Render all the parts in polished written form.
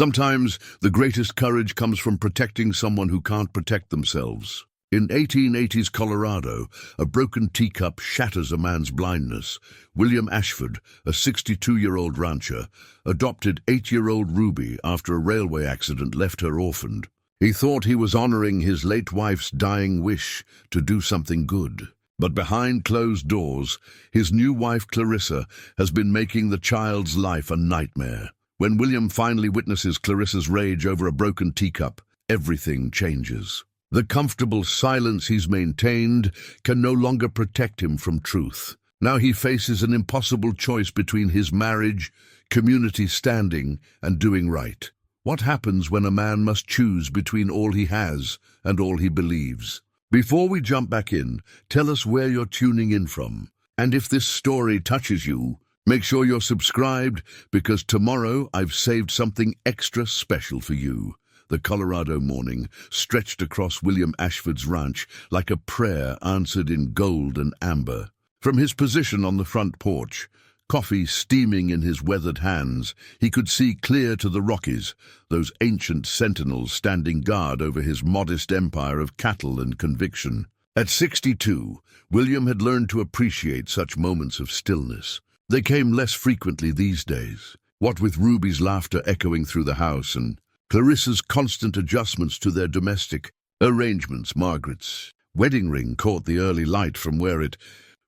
Sometimes the greatest courage comes from protecting someone who can't protect themselves. In 1880s Colorado, a broken teacup shatters a man's blindness. William Ashford, a 62-year-old rancher, adopted 8-year-old Ruby after a railway accident left her orphaned. He thought he was honoring his late wife's dying wish to do something good. But behind closed doors, his new wife Clarissa has been making the child's life a nightmare. When William finally witnesses Clarissa's rage over a broken teacup, everything changes. The comfortable silence he's maintained can no longer protect him from truth. Now he faces an impossible choice between his marriage, community standing, and doing right. What happens when a man must choose between all he has and all he believes? Before we jump back in, tell us where you're tuning in from. And if this story touches you, make sure you're subscribed, because tomorrow I've saved something extra special for you. The Colorado morning stretched across William Ashford's ranch like a prayer answered in gold and amber. From his position on the front porch, coffee steaming in his weathered hands, he could see clear to the Rockies, those ancient sentinels standing guard over his modest empire of cattle and conviction. At 62, William had learned to appreciate such moments of stillness. They came less frequently these days, what with Ruby's laughter echoing through the house and Clarissa's constant adjustments to their domestic arrangements. Margaret's wedding ring caught the early light from where it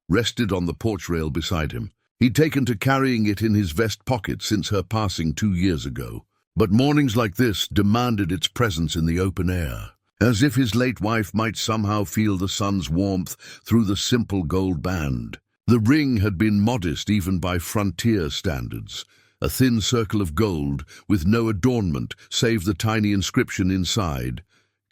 rested on the porch rail beside him. He'd taken to carrying it in his vest pocket since her passing 2 years ago. But mornings like this demanded its presence in the open air, as if his late wife might somehow feel the sun's warmth through the simple gold band. The ring had been modest even by frontier standards, a thin circle of gold with no adornment save the tiny inscription inside,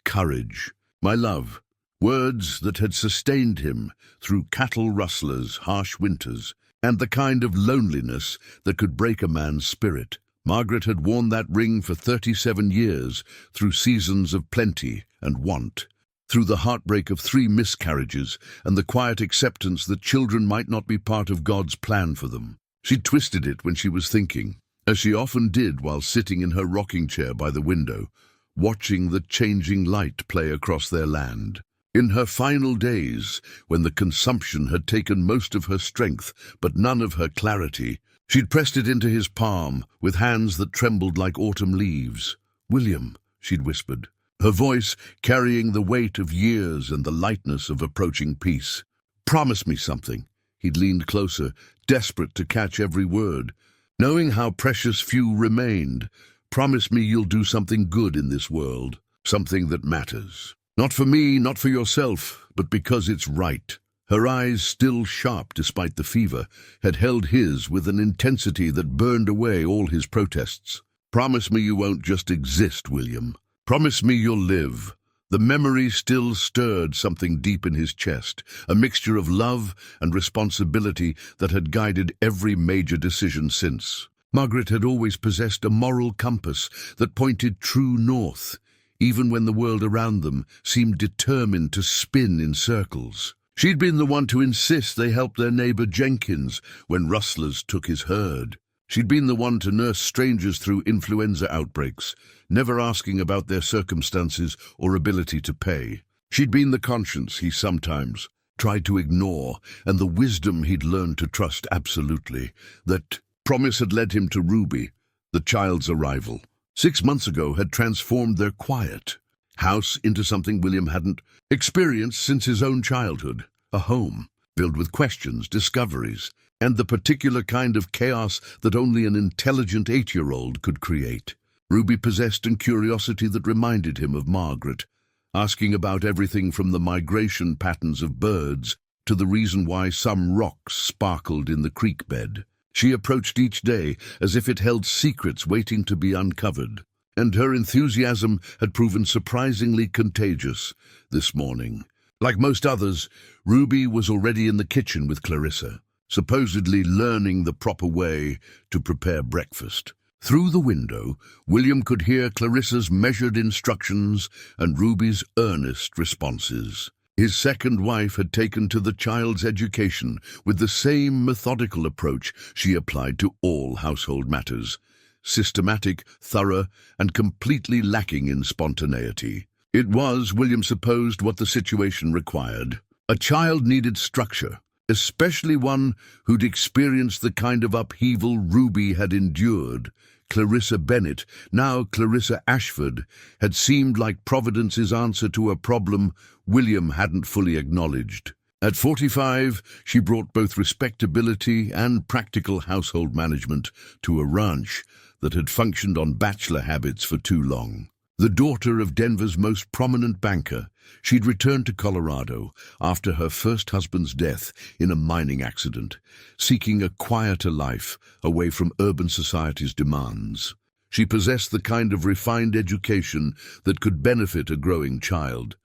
"Courage, my love," words that had sustained him through cattle rustlers' harsh winters, and the kind of loneliness that could break a man's spirit. Margaret had worn that ring for 37 years, through seasons of plenty and want, through the heartbreak of 3 miscarriages and the quiet acceptance that children might not be part of God's plan for them. She twisted it when she was thinking, as she often did while sitting in her rocking chair by the window, watching the changing light play across their land. In her final days, when the consumption had taken most of her strength but none of her clarity, she'd pressed it into his palm with hands that trembled like autumn leaves. "William," she'd whispered, her voice carrying the weight of years and the lightness of approaching peace. "Promise me something." He'd leaned closer, desperate to catch every word. "Knowing how precious few remained, promise me you'll do something good in this world, something that matters. Not for me, not for yourself, but because it's right." Her eyes, still sharp despite the fever, had held his with an intensity that burned away all his protests. "Promise me you won't just exist, William. Promise me you'll live." The memory still stirred something deep in his chest, a mixture of love and responsibility that had guided every major decision since. Margaret had always possessed a moral compass that pointed true north, even when the world around them seemed determined to spin in circles. She'd been the one to insist they help their neighbor Jenkins when rustlers took his herd. She'd been the one to nurse strangers through influenza outbreaks, never asking about their circumstances or ability to pay. She'd been the conscience he sometimes tried to ignore, and the wisdom he'd learned to trust absolutely. That promise had led him to Ruby, the child's arrival. 6 months ago had transformed their quiet house into something William hadn't experienced since his own childhood, a home filled with questions, discoveries, and the particular kind of chaos that only an intelligent 8-year-old could create. Ruby possessed a curiosity that reminded him of Margaret, asking about everything from the migration patterns of birds to the reason why some rocks sparkled in the creek bed. She approached each day as if it held secrets waiting to be uncovered, and her enthusiasm had proven surprisingly contagious this morning. Like most others, Ruby was already in the kitchen with Clarissa, supposedly learning the proper way to prepare breakfast. Through the window, William could hear Clarissa's measured instructions and Ruby's earnest responses. His second wife had taken to the child's education with the same methodical approach she applied to all household matters. systematic, thorough, and completely lacking in spontaneity. It was, William supposed, what the situation required. A child needed structure, especially one who'd experienced the kind of upheaval Ruby had endured. Clarissa Bennett, now Clarissa Ashford, had seemed like Providence's answer to a problem William hadn't fully acknowledged. At 45, she brought both respectability and practical household management to a ranch that had functioned on bachelor habits for too long. The daughter of Denver's most prominent banker, she'd returned to Colorado after her first husband's death in a mining accident, seeking a quieter life away from urban society's demands. She possessed the kind of refined education that could benefit a growing child,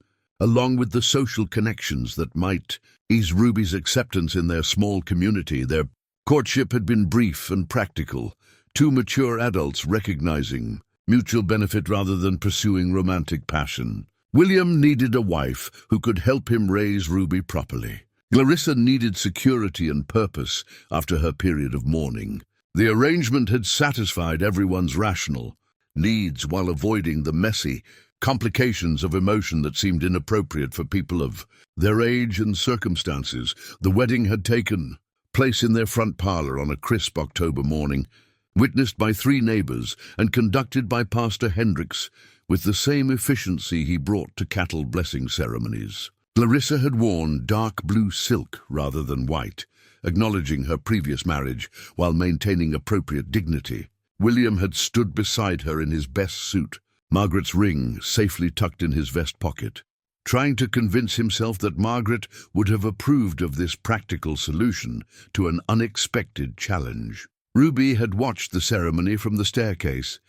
along with the social connections that might ease Ruby's acceptance in their small community. Their courtship had been brief and practical, two mature adults recognizing mutual benefit rather than pursuing romantic passion. William needed a wife who could help him raise Ruby properly. Clarissa needed security and purpose after her period of mourning. The arrangement had satisfied everyone's rational needs while avoiding the messy complications of emotion that seemed inappropriate for people of their age and circumstances. The wedding had taken place in their front parlor on a crisp October morning, witnessed by 3 neighbors and conducted by Pastor Hendricks with the same efficiency he brought to cattle blessing ceremonies. Clarissa had worn dark blue silk rather than white, acknowledging her previous marriage while maintaining appropriate dignity. William had stood beside her in his best suit, Margaret's ring safely tucked in his vest pocket, trying to convince himself that Margaret would have approved of this practical solution to an unexpected challenge. Ruby had watched the ceremony from the staircase,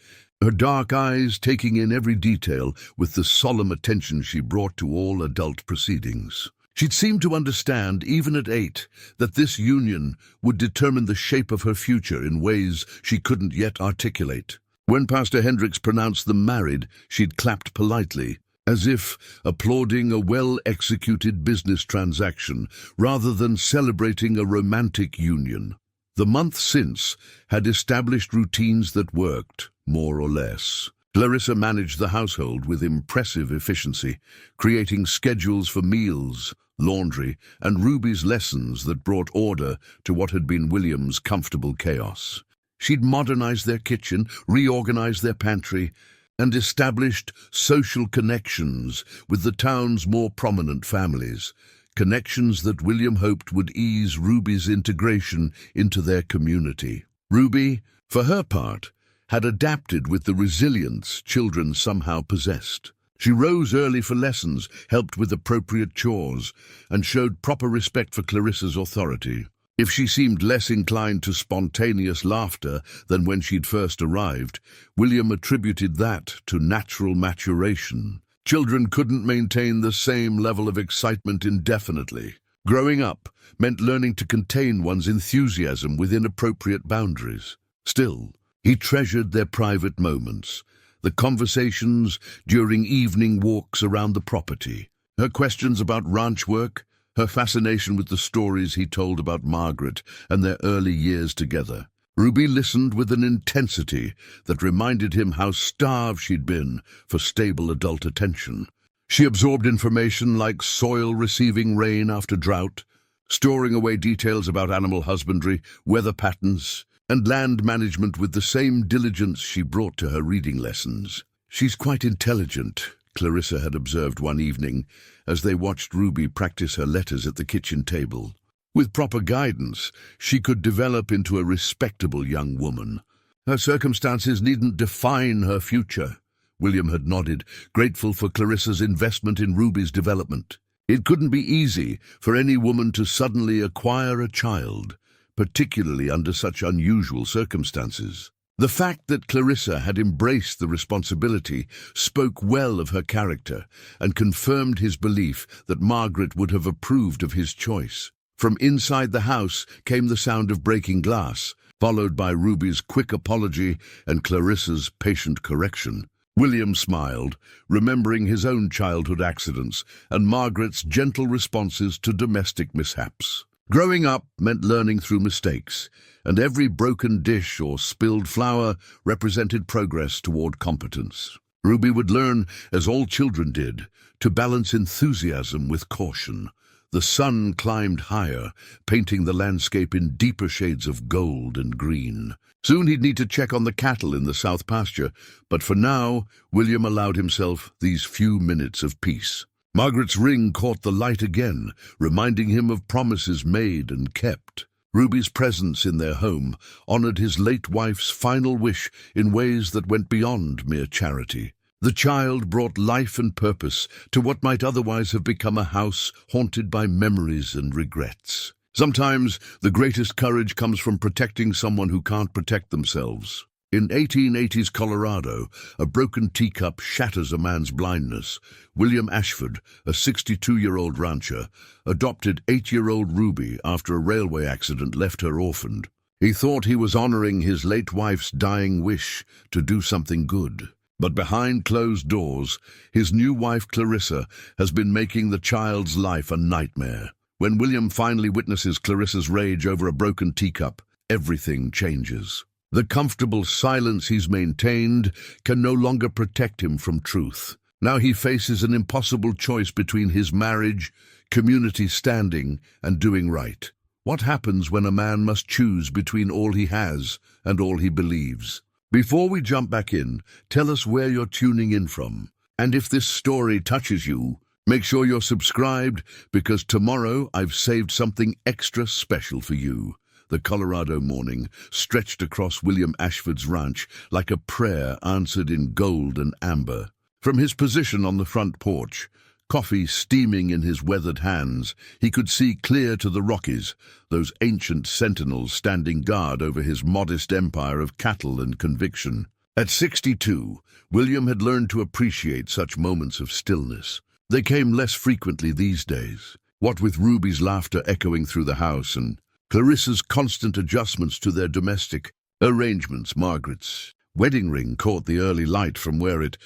her dark eyes taking in every detail with the solemn attention she brought to all adult proceedings. She'd seemed to understand, even at 8, that this union would determine the shape of her future in ways she couldn't yet articulate. When Pastor Hendricks pronounced them married, she'd clapped politely, as if applauding a well-executed business transaction rather than celebrating a romantic union. The month since had established routines that worked, more or less. Clarissa managed the household with impressive efficiency, creating schedules for meals, laundry, and Ruby's lessons that brought order to what had been William's comfortable chaos. She'd modernized their kitchen, reorganized their pantry, and established social connections with the town's more prominent families, connections that William hoped would ease Ruby's integration into their community. Ruby, for her part, had adapted with the resilience children somehow possessed. She rose early for lessons, helped with appropriate chores, and showed proper respect for Clarissa's authority. If she seemed less inclined to spontaneous laughter than when she'd first arrived, William attributed that to natural maturation. Children couldn't maintain the same level of excitement indefinitely. Growing up meant learning to contain one's enthusiasm within appropriate boundaries. Still, he treasured their private moments, the conversations during evening walks around the property, her questions about ranch work, her fascination with the stories he told about Margaret and their early years together. Ruby listened with an intensity that reminded him how starved she'd been for stable adult attention. She absorbed information like soil receiving rain after drought, storing away details about animal husbandry, weather patterns, and land management with the same diligence she brought to her reading lessons. "She's quite intelligent," Clarissa had observed one evening as they watched Ruby practice her letters at the kitchen table. With proper guidance, she could develop into a respectable young woman. Her circumstances needn't define her future. William had nodded, grateful for Clarissa's investment in Ruby's development. It couldn't be easy for any woman to suddenly acquire a child, particularly under such unusual circumstances. The fact that Clarissa had embraced the responsibility spoke well of her character and confirmed his belief that Margaret would have approved of his choice. From inside the house came the sound of breaking glass, followed by Ruby's quick apology and Clarissa's patient correction. William smiled, remembering his own childhood accidents and Margaret's gentle responses to domestic mishaps. Growing up meant learning through mistakes, and every broken dish or spilled flour represented progress toward competence. Ruby would learn, as all children did, to balance enthusiasm with caution. The sun climbed higher, painting the landscape in deeper shades of gold and green. Soon he'd need to check on the cattle in the south pasture, but for now, William allowed himself these few minutes of peace. Margaret's ring caught the light again, reminding him of promises made and kept. Ruby's presence in their home honored his late wife's final wish in ways that went beyond mere charity. The child brought life and purpose to what might otherwise have become a house haunted by memories and regrets. Sometimes the greatest courage comes from protecting someone who can't protect themselves. In 1880s Colorado, a broken teacup shatters a man's blindness. William Ashford, a 62-year-old rancher, adopted 8-year-old Ruby after a railway accident left her orphaned. He thought he was honoring his late wife's dying wish to do something good. But behind closed doors, his new wife Clarissa has been making the child's life a nightmare. When William finally witnesses Clarissa's rage over a broken teacup, everything changes. The comfortable silence he's maintained can no longer protect him from truth. Now he faces an impossible choice between his marriage, community standing, and doing right. What happens when a man must choose between all he has and all he believes? Before we jump back in, tell us where you're tuning in from. And if this story touches you, make sure you're subscribed, because tomorrow I've saved something extra special for you. The Colorado morning stretched across William Ashford's ranch like a prayer answered in gold and amber. From his position on the front porch, coffee steaming in his weathered hands, he could see clear to the Rockies, those ancient sentinels standing guard over his modest empire of cattle and conviction. At 62, William had learned to appreciate such moments of stillness. They came less frequently these days, what with Ruby's laughter echoing through the house and Clarissa's constant adjustments to their domestic arrangements. Margaret's wedding ring caught the early light from where it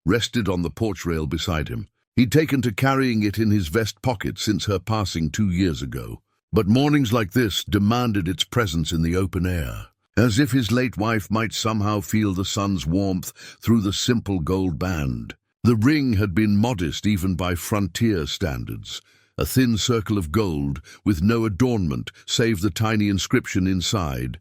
rested on the porch rail beside him. He'd taken to carrying it in his vest pocket since her passing 2 years ago. But mornings like this demanded its presence in the open air, as if his late wife might somehow feel the sun's warmth through the simple gold band. The ring had been modest even by frontier standards, a thin circle of gold with no adornment save the tiny inscription inside,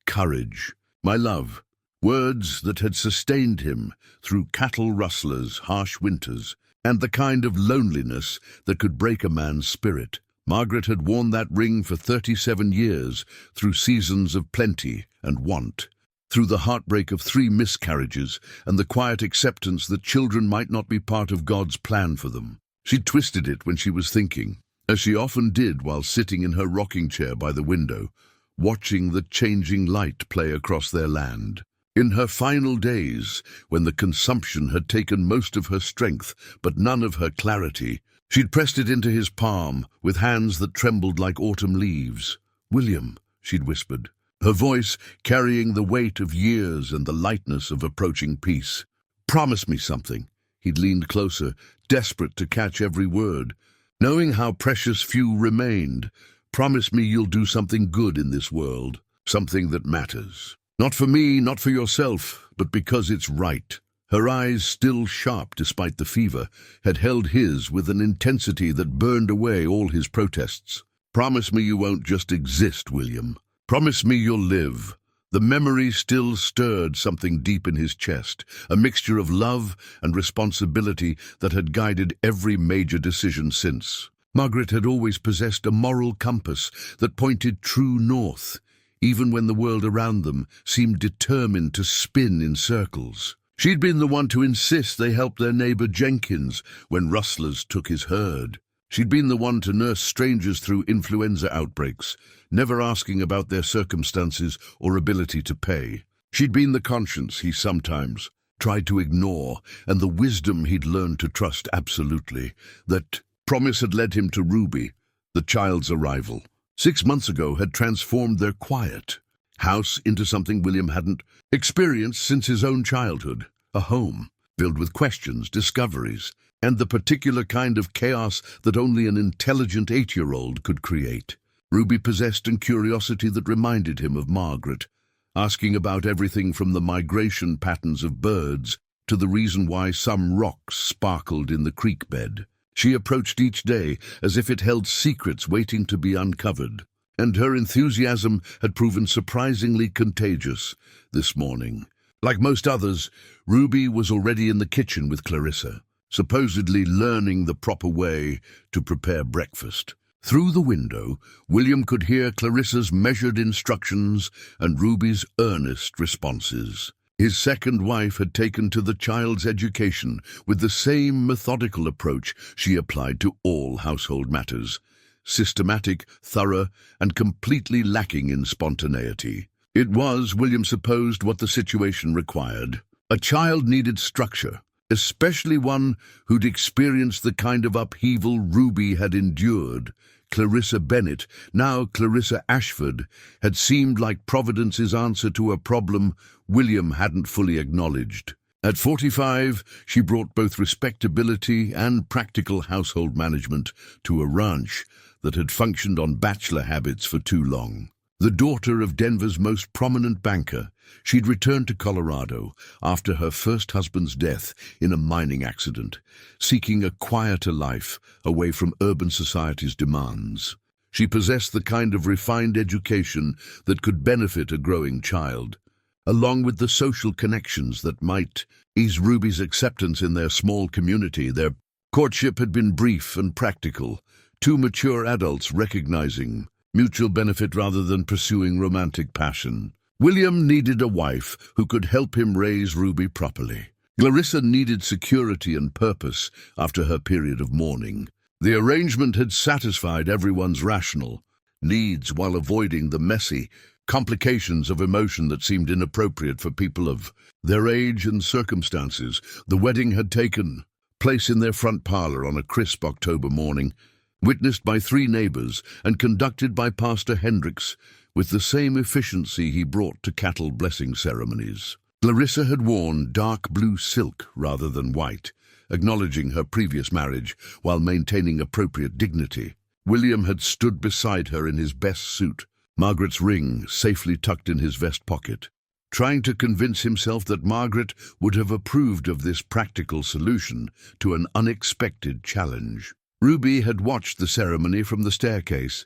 "Courage, my love," words that had sustained him through cattle rustlers' harsh winters, and the kind of loneliness that could break a man's spirit. Margaret had worn that ring for 37 years, through seasons of plenty and want, through the heartbreak of 3 miscarriages and the quiet acceptance that children might not be part of God's plan for them. She twisted it when she was thinking, as she often did while sitting in her rocking chair by the window, watching the changing light play across their land. In her final days, when the consumption had taken most of her strength but none of her clarity, she'd pressed it into his palm with hands that trembled like autumn leaves. "William," she'd whispered, her voice carrying the weight of years and the lightness of approaching peace. "Promise me something." He'd leaned closer, desperate to catch every word. "Knowing how precious few remained, promise me you'll do something good in this world, something that matters. Not for me, not for yourself, but because it's right." Her eyes, still sharp despite the fever, had held his with an intensity that burned away all his protests. "Promise me you won't just exist, William. Promise me you'll live." The memory still stirred something deep in his chest, a mixture of love and responsibility that had guided every major decision since. Margaret had always possessed a moral compass that pointed true north, even when the world around them seemed determined to spin in circles. She'd been the one to insist they help their neighbor Jenkins when rustlers took his herd. She'd been the one to nurse strangers through influenza outbreaks, never asking about their circumstances or ability to pay. She'd been the conscience he sometimes tried to ignore, and the wisdom he'd learned to trust absolutely. That promise had led him to Ruby. The child's arrival 6 months ago had transformed their quiet house into something William hadn't experienced since his own childhood, a home filled with questions, discoveries, and the particular kind of chaos that only an intelligent 8-year-old could create. Ruby possessed a curiosity that reminded him of Margaret, asking about everything from the migration patterns of birds to the reason why some rocks sparkled in the creek bed. She approached each day as if it held secrets waiting to be uncovered, and her enthusiasm had proven surprisingly contagious this morning. Like most others, Ruby was already in the kitchen with Clarissa, supposedly learning the proper way to prepare breakfast. Through the window, William could hear Clarissa's measured instructions and Ruby's earnest responses. His second wife had taken to the child's education with the same methodical approach she applied to all household matters: systematic, thorough, and completely lacking in spontaneity. It was, William supposed, what the situation required. A child needed structure, especially one who'd experienced the kind of upheaval Ruby had endured. Clarissa Bennett, now Clarissa Ashford, had seemed like Providence's answer to a problem William hadn't fully acknowledged. At 45, she brought both respectability and practical household management to a ranch that had functioned on bachelor habits for too long. The daughter of Denver's most prominent banker, she'd returned to Colorado after her first husband's death in a mining accident, seeking a quieter life away from urban society's demands. She possessed the kind of refined education that could benefit a growing child, along with the social connections that might ease Ruby's acceptance in their small community. Their courtship had been brief and practical, two mature adults recognizing mutual benefit rather than pursuing romantic passion. William needed a wife who could help him raise Ruby properly. Clarissa needed security and purpose after her period of mourning. The arrangement had satisfied everyone's rational needs while avoiding the messy complications of emotion that seemed inappropriate for people of their age and circumstances. The wedding had taken place in their front parlor on a crisp October morning, witnessed by 3 neighbors and conducted by Pastor Hendricks with the same efficiency he brought to cattle blessing ceremonies. Clarissa had worn dark blue silk rather than white, acknowledging her previous marriage while maintaining appropriate dignity. William had stood beside her in his best suit, Margaret's ring safely tucked in his vest pocket, trying to convince himself that Margaret would have approved of this practical solution to an unexpected challenge. Ruby had watched the ceremony from the staircase,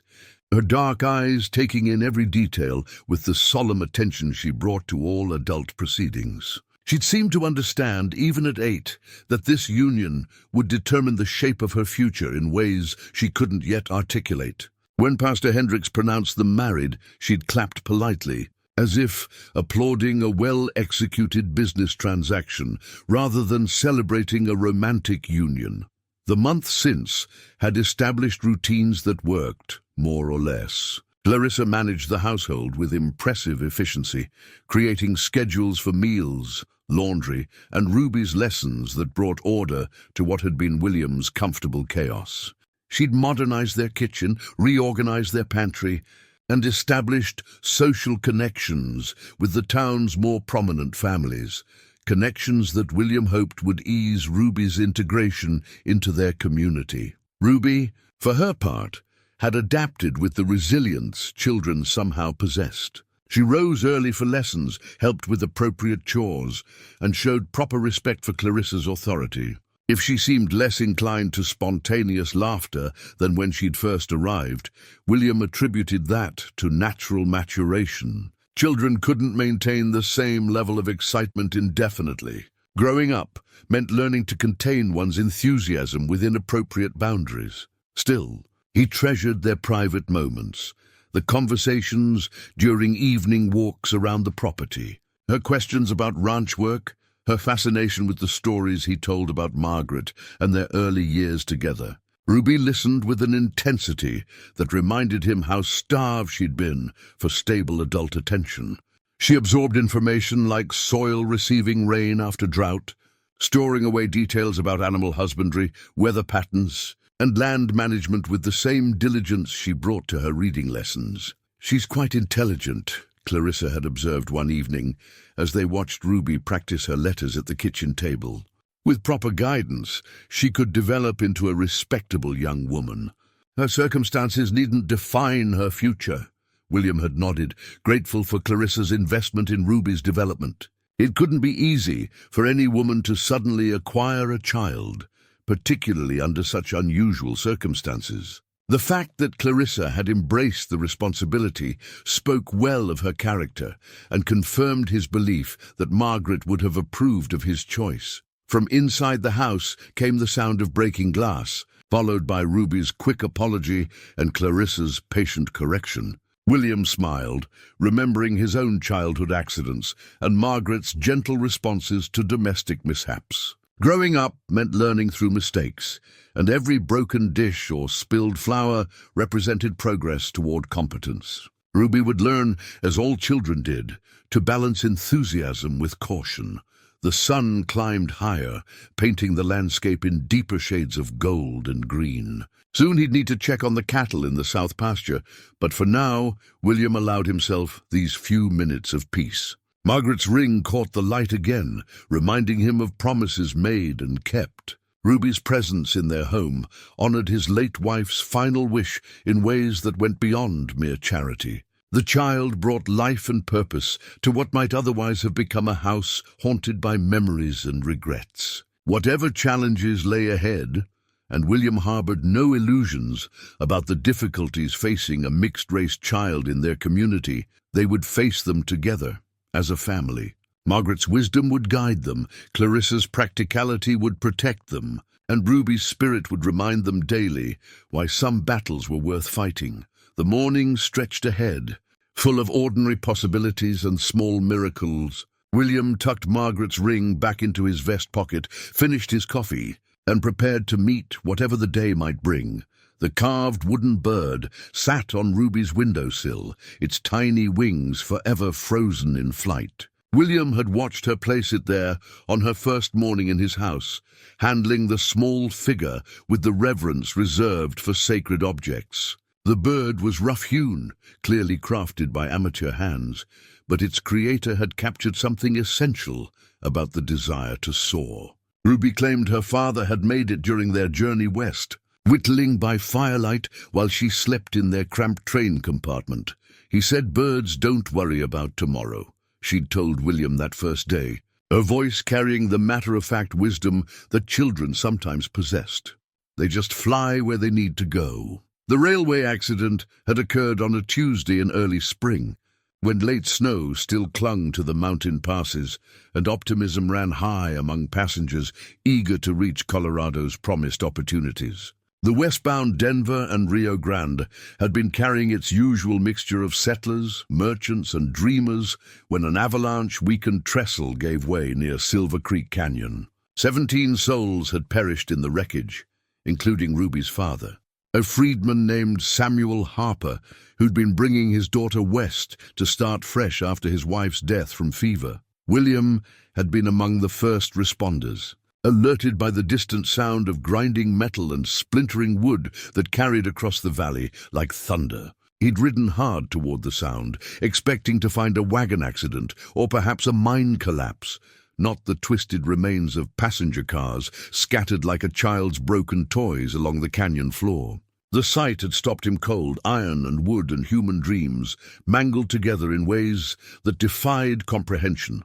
her dark eyes taking in every detail with the solemn attention she brought to all adult proceedings. She'd seemed to understand, even at 8, that this union would determine the shape of her future in ways she couldn't yet articulate. When Pastor Hendricks pronounced them married, she'd clapped politely, as if applauding a well-executed business transaction rather than celebrating a romantic union. The month since had established routines that worked, more or less. Clarissa managed the household with impressive efficiency, creating schedules for meals, laundry, and Ruby's lessons that brought order to what had been William's comfortable chaos. She'd modernized their kitchen, reorganized their pantry, and established social connections with the town's more prominent families, connections that William hoped would ease Ruby's integration into their community. Ruby, for her part, had adapted with the resilience children somehow possessed. She rose early for lessons, helped with appropriate chores, and showed proper respect for Clarissa's authority. If she seemed less inclined to spontaneous laughter than when she'd first arrived, William attributed that to natural maturation. Children couldn't maintain the same level of excitement indefinitely. Growing up meant learning to contain one's enthusiasm within appropriate boundaries. Still, he treasured their private moments, the conversations during evening walks around the property, her questions about ranch work, her fascination with the stories he told about Margaret and their early years together. Ruby listened with an intensity that reminded him how starved she'd been for stable adult attention. She absorbed information like soil receiving rain after drought, storing away details about animal husbandry, weather patterns, and land management with the same diligence she brought to her reading lessons. "She's quite intelligent," Clarissa had observed one evening as they watched Ruby practice her letters at the kitchen table. With proper guidance, she could develop into a respectable young woman. Her circumstances needn't define her future. William had nodded, grateful for Clarissa's investment in Ruby's development. It couldn't be easy for any woman to suddenly acquire a child, particularly under such unusual circumstances. The fact that Clarissa had embraced the responsibility spoke well of her character and confirmed his belief that Margaret would have approved of his choice. From inside the house came the sound of breaking glass, followed by Ruby's quick apology and Clarissa's patient correction. William smiled, remembering his own childhood accidents and Margaret's gentle responses to domestic mishaps. Growing up meant learning through mistakes, and every broken dish or spilled flour represented progress toward competence. Ruby would learn, as all children did, to balance enthusiasm with caution. The sun climbed higher, painting the landscape in deeper shades of gold and green. Soon he'd need to check on the cattle in the south pasture, but for now, William allowed himself these few minutes of peace. Margaret's ring caught the light again, reminding him of promises made and kept. Ruby's presence in their home honored his late wife's final wish in ways that went beyond mere charity. The child brought life and purpose to what might otherwise have become a house haunted by memories and regrets. Whatever challenges lay ahead, and William harbored no illusions about the difficulties facing a mixed-race child in their community, they would face them together, as a family. Margaret's wisdom would guide them, Clarissa's practicality would protect them, and Ruby's spirit would remind them daily why some battles were worth fighting. The morning stretched ahead, full of ordinary possibilities and small miracles. William tucked Margaret's ring back into his vest pocket, finished his coffee, and prepared to meet whatever the day might bring. The carved wooden bird sat on Ruby's windowsill, its tiny wings forever frozen in flight. William had watched her place it there on her first morning in his house, handling the small figure with the reverence reserved for sacred objects. The bird was rough-hewn, clearly crafted by amateur hands, but its creator had captured something essential about the desire to soar. Ruby claimed her father had made it during their journey west, whittling by firelight while she slept in their cramped train compartment. He said birds don't worry about tomorrow, she'd told William that first day, her voice carrying the matter-of-fact wisdom that children sometimes possessed. They just fly where they need to go. The railway accident had occurred on a Tuesday in early spring, when late snow still clung to the mountain passes, and optimism ran high among passengers eager to reach Colorado's promised opportunities. The westbound Denver and Rio Grande had been carrying its usual mixture of settlers, merchants, and dreamers when an avalanche weakened trestle gave way near Silver Creek Canyon. 17 souls had perished in the wreckage, including Ruby's father, a freedman named Samuel Harper, who'd been bringing his daughter west to start fresh after his wife's death from fever. William had been among the first responders, alerted by the distant sound of grinding metal and splintering wood that carried across the valley like thunder. He'd ridden hard toward the sound, expecting to find a wagon accident or perhaps a mine collapse, not the twisted remains of passenger cars scattered like a child's broken toys along the canyon floor. The sight had stopped him cold, iron and wood and human dreams, mangled together in ways that defied comprehension.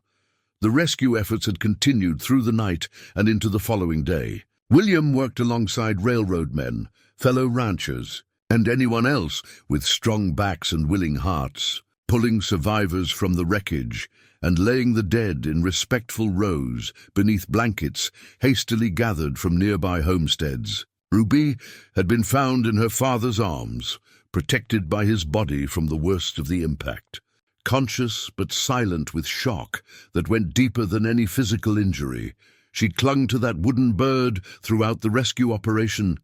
The rescue efforts had continued through the night and into the following day. William worked alongside railroad men, fellow ranchers, and anyone else with strong backs and willing hearts, pulling survivors from the wreckage and laying the dead in respectful rows beneath blankets hastily gathered from nearby homesteads. Ruby had been found in her father's arms, protected by his body from the worst of the impact. Conscious but silent with shock that went deeper than any physical injury, she clung to that wooden bird throughout the rescue operation.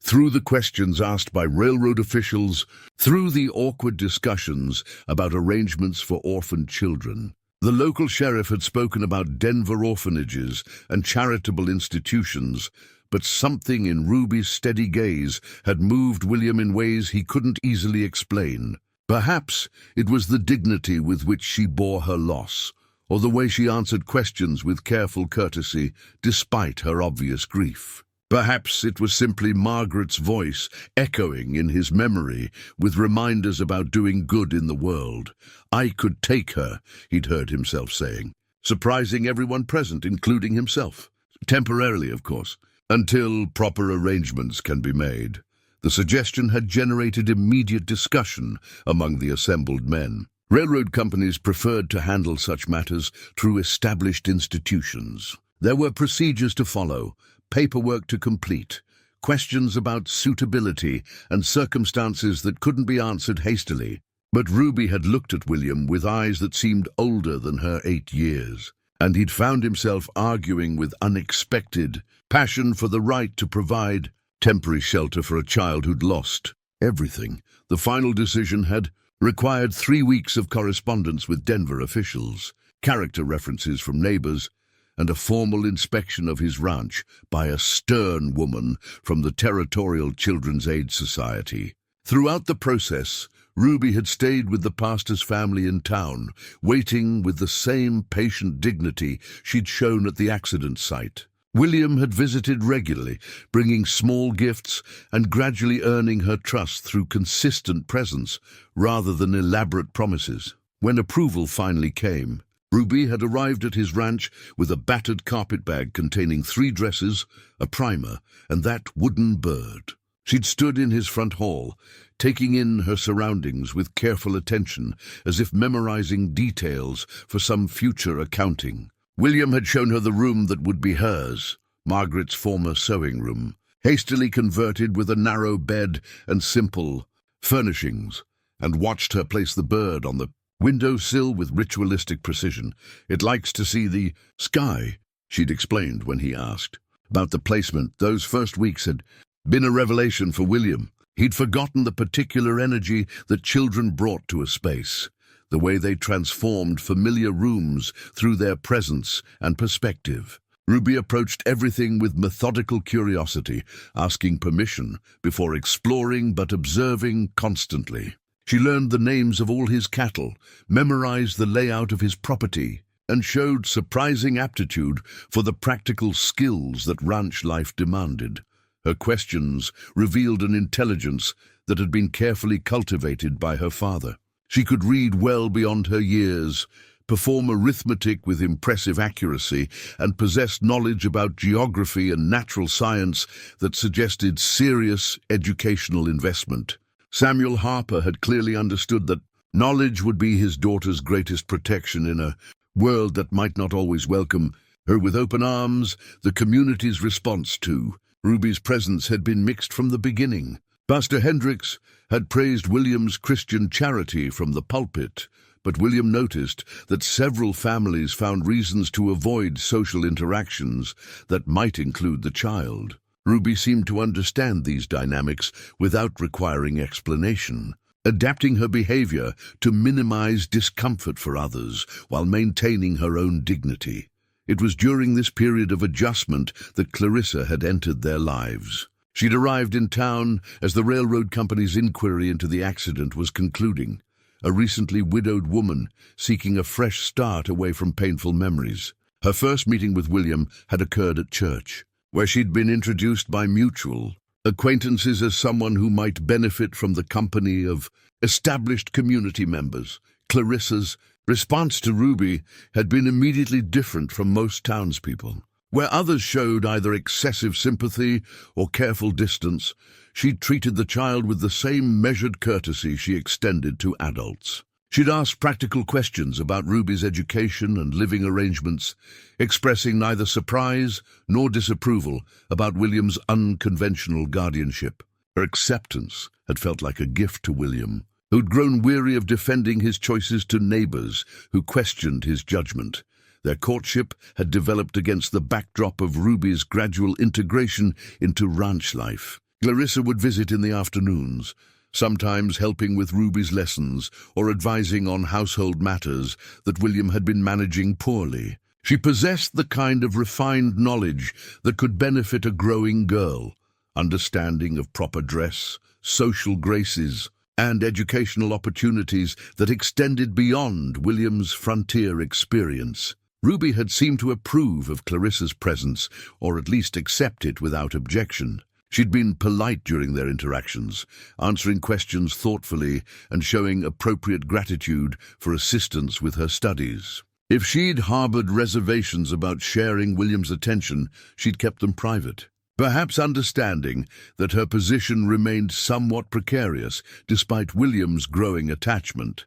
Through the questions asked by railroad officials, through the awkward discussions about arrangements for orphaned children. The local sheriff had spoken about Denver orphanages and charitable institutions, but something in Ruby's steady gaze had moved William in ways he couldn't easily explain. Perhaps it was the dignity with which she bore her loss, or the way she answered questions with careful courtesy despite her obvious grief. Perhaps it was simply Margaret's voice echoing in his memory with reminders about doing good in the world. "I could take her," he'd heard himself saying, surprising everyone present, including himself. Temporarily, of course, until proper arrangements can be made. The suggestion had generated immediate discussion among the assembled men. Railroad companies preferred to handle such matters through established institutions. There were procedures to follow, paperwork to complete, questions about suitability, and circumstances that couldn't be answered hastily. But Ruby had looked at William with eyes that seemed older than her 8 years, and he'd found himself arguing with unexpected passion for the right to provide temporary shelter for a child who'd lost everything. The final decision had required 3 weeks of correspondence with Denver officials, character references from neighbors, and a formal inspection of his ranch by a stern woman from the Territorial Children's Aid Society. Throughout the process, Ruby had stayed with the pastor's family in town, waiting with the same patient dignity she'd shown at the accident site. William had visited regularly, bringing small gifts and gradually earning her trust through consistent presence rather than elaborate promises. When approval finally came, Ruby had arrived at his ranch with a battered carpet bag containing 3 dresses, a primer, and that wooden bird. She'd stood in his front hall, taking in her surroundings with careful attention, as if memorizing details for some future accounting. William had shown her the room that would be hers, Margaret's former sewing room, hastily converted with a narrow bed and simple furnishings, and watched her place the bird on the windowsill with ritualistic precision. "It likes to see the sky," she'd explained when he asked. About the placement, those first weeks had been a revelation for William. He'd forgotten the particular energy that children brought to a space, the way they transformed familiar rooms through their presence and perspective. Ruby approached everything with methodical curiosity, asking permission before exploring but observing constantly. She learned the names of all his cattle, memorized the layout of his property, and showed surprising aptitude for the practical skills that ranch life demanded. Her questions revealed an intelligence that had been carefully cultivated by her father. She could read well beyond her years, perform arithmetic with impressive accuracy, and possessed knowledge about geography and natural science that suggested serious educational investment. Samuel Harper had clearly understood that knowledge would be his daughter's greatest protection in a world that might not always welcome her with open arms. The community's response to Ruby's presence had been mixed from the beginning. Pastor Hendricks had praised William's Christian charity from the pulpit, but William noticed that several families found reasons to avoid social interactions that might include the child. Ruby seemed to understand these dynamics without requiring explanation, adapting her behavior to minimize discomfort for others while maintaining her own dignity. It was during this period of adjustment that Clarissa had entered their lives. She'd arrived in town as the railroad company's inquiry into the accident was concluding, a recently widowed woman seeking a fresh start away from painful memories. Her first meeting with William had occurred at church, where she'd been introduced by mutual acquaintances as someone who might benefit from the company of established community members. Clarissa's response to Ruby had been immediately different from most townspeople. Where others showed either excessive sympathy or careful distance, she treated the child with the same measured courtesy she extended to adults. She'd asked practical questions about Ruby's education and living arrangements, expressing neither surprise nor disapproval about William's unconventional guardianship. Her acceptance had felt like a gift to William, who'd grown weary of defending his choices to neighbors who questioned his judgment. Their courtship had developed against the backdrop of Ruby's gradual integration into ranch life. Clarissa would visit in the afternoons, sometimes helping with Ruby's lessons or advising on household matters that William had been managing poorly. She possessed the kind of refined knowledge that could benefit a growing girl, understanding of proper dress, social graces, and educational opportunities that extended beyond William's frontier experience. Ruby had seemed to approve of Clarissa's presence, or at least accept it without objection. She'd been polite during their interactions, answering questions thoughtfully and showing appropriate gratitude for assistance with her studies. If she'd harbored reservations about sharing William's attention, she'd kept them private, perhaps understanding that her position remained somewhat precarious despite William's growing attachment.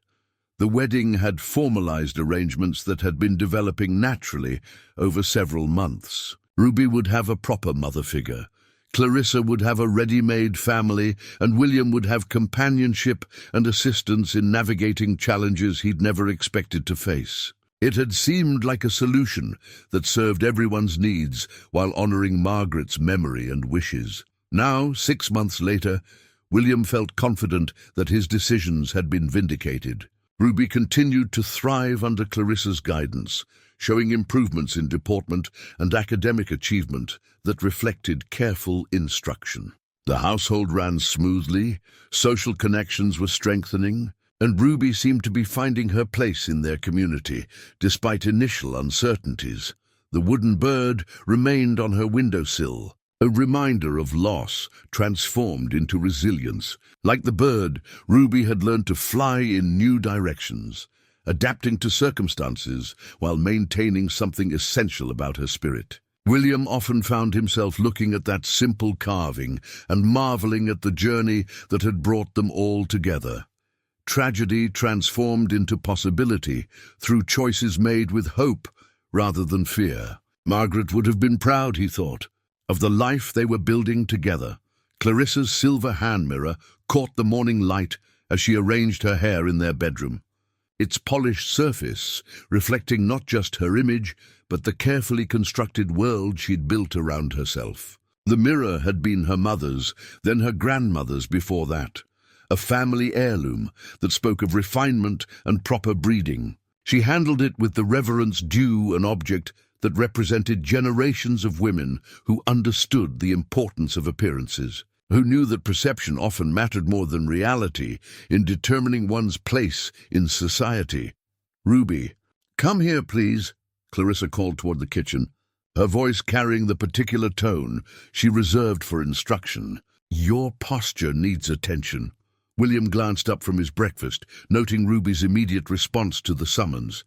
The wedding had formalized arrangements that had been developing naturally over several months. Ruby would have a proper mother figure. Clarissa would have a ready-made family, and William would have companionship and assistance in navigating challenges he'd never expected to face. It had seemed like a solution that served everyone's needs while honoring Margaret's memory and wishes. Now, 6 months later, William felt confident that his decisions had been vindicated. Ruby continued to thrive under Clarissa's guidance, showing improvements in deportment and academic achievement that reflected careful instruction. The household ran smoothly, social connections were strengthening, and Ruby seemed to be finding her place in their community, despite initial uncertainties. The wooden bird remained on her windowsill, a reminder of loss transformed into resilience. Like the bird, Ruby had learned to fly in new directions, adapting to circumstances while maintaining something essential about her spirit. William often found himself looking at that simple carving and marveling at the journey that had brought them all together. Tragedy transformed into possibility through choices made with hope rather than fear. Margaret would have been proud, he thought, of the life they were building together. Clarissa's silver hand mirror caught the morning light as she arranged her hair in their bedroom, its polished surface reflecting not just her image, but the carefully constructed world she'd built around herself. The mirror had been her mother's, then her grandmother's before that, a family heirloom that spoke of refinement and proper breeding. She handled it with the reverence due an object that represented generations of women who understood the importance of appearances, who knew that perception often mattered more than reality in determining one's place in society. "Ruby, come here, please," Clarissa called toward the kitchen, her voice carrying the particular tone she reserved for instruction. "Your posture needs attention." William glanced up from his breakfast, noting Ruby's immediate response to the summons.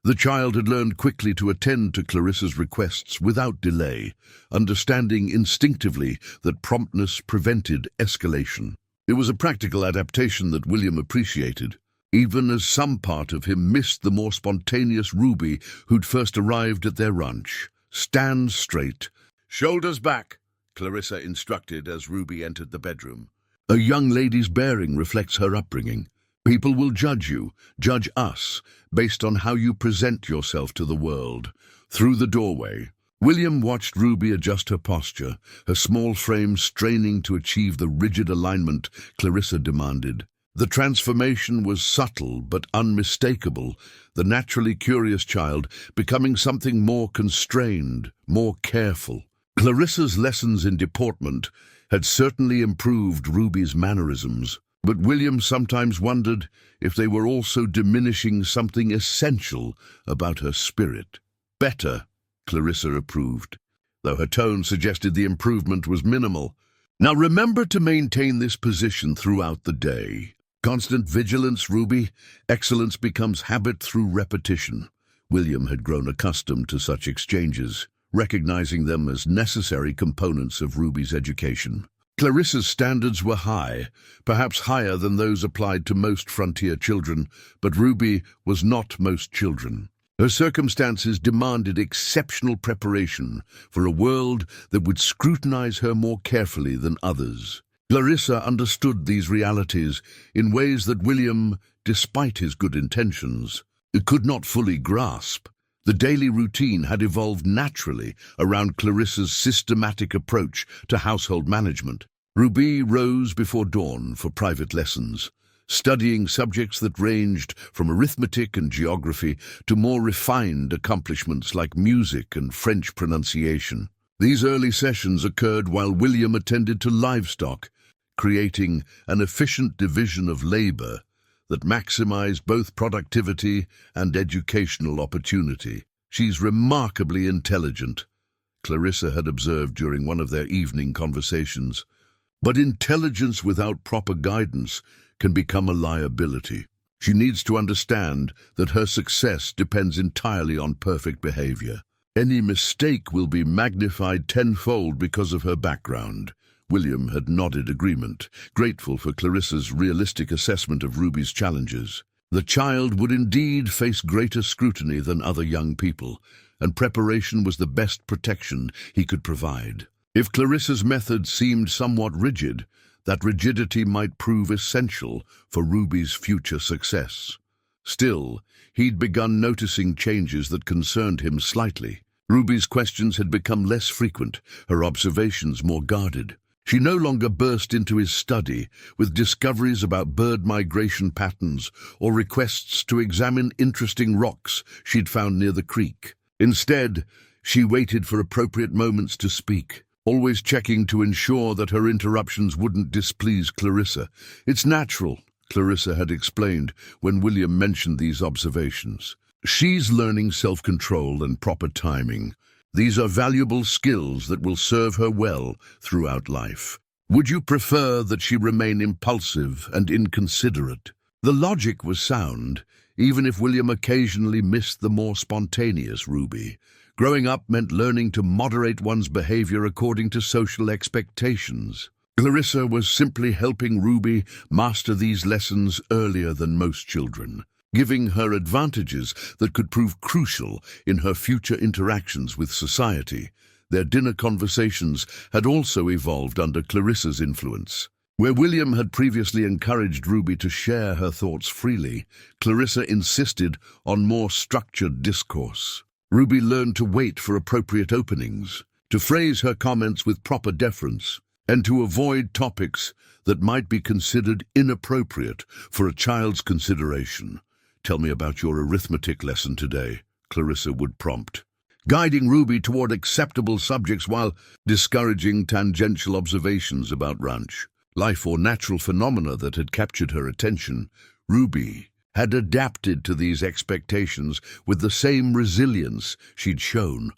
The child had learned quickly to attend to Clarissa's requests without delay, understanding instinctively that promptness prevented escalation. It was a practical adaptation that William appreciated, even as some part of him missed the more spontaneous Ruby who'd first arrived at their ranch. "Stand straight. Shoulders back," Clarissa instructed as Ruby entered the bedroom. A young lady's bearing reflects her upbringing. People will judge you, judge us, based on how you present yourself to the world. Through the doorway, William watched Ruby adjust her posture, her small frame straining to achieve the rigid alignment Clarissa demanded. The transformation was subtle but unmistakable, the naturally curious child becoming something more constrained, more careful. Clarissa's lessons in deportment had certainly improved Ruby's mannerisms, but William sometimes wondered if they were also diminishing something essential about her spirit. "Better," Clarissa approved, though her tone suggested the improvement was minimal. "Now remember to maintain this position throughout the day. Constant vigilance, Ruby. Excellence becomes habit through repetition." William had grown accustomed to such exchanges, recognizing them as necessary components of Ruby's education. Clarissa's standards were high, perhaps higher than those applied to most frontier children, but Ruby was not most children. Her circumstances demanded exceptional preparation for a world that would scrutinize her more carefully than others. Clarissa understood these realities in ways that William, despite his good intentions, could not fully grasp. The daily routine had evolved naturally around Clarissa's systematic approach to household management. Ruby rose before dawn for private lessons, studying subjects that ranged from arithmetic and geography to more refined accomplishments like music and French pronunciation. These early sessions occurred while William attended to livestock, creating an efficient division of labor that maximized both productivity and educational opportunity. She's remarkably intelligent, Clarissa had observed during one of their evening conversations. But intelligence without proper guidance can become a liability. She needs to understand that her success depends entirely on perfect behavior. Any mistake will be magnified tenfold because of her background. William had nodded agreement, grateful for Clarissa's realistic assessment of Ruby's challenges. The child would indeed face greater scrutiny than other young people, and preparation was the best protection he could provide. If Clarissa's method seemed somewhat rigid, that rigidity might prove essential for Ruby's future success. Still, he'd begun noticing changes that concerned him slightly. Ruby's questions had become less frequent, her observations more guarded. She no longer burst into his study with discoveries about bird migration patterns or requests to examine interesting rocks she'd found near the creek. Instead, she waited for appropriate moments to speak, always checking to ensure that her interruptions wouldn't displease Clarissa. "It's natural," Clarissa had explained when William mentioned these observations. "She's learning self-control and proper timing. These are valuable skills that will serve her well throughout life. Would you prefer that she remain impulsive and inconsiderate?" The logic was sound, even if William occasionally missed the more spontaneous Ruby. Growing up meant learning to moderate one's behavior according to social expectations. Clarissa was simply helping Ruby master these lessons earlier than most children, giving her advantages that could prove crucial in her future interactions with society. Their dinner conversations had also evolved under Clarissa's influence. Where William had previously encouraged Ruby to share her thoughts freely, Clarissa insisted on more structured discourse. Ruby learned to wait for appropriate openings, to phrase her comments with proper deference, and to avoid topics that might be considered inappropriate for a child's consideration. "Tell me about your arithmetic lesson today," Clarissa would prompt, guiding Ruby toward acceptable subjects while discouraging tangential observations about ranch, life, or natural phenomena that had captured her attention. Ruby had adapted to these expectations with the same resilience she'd shown.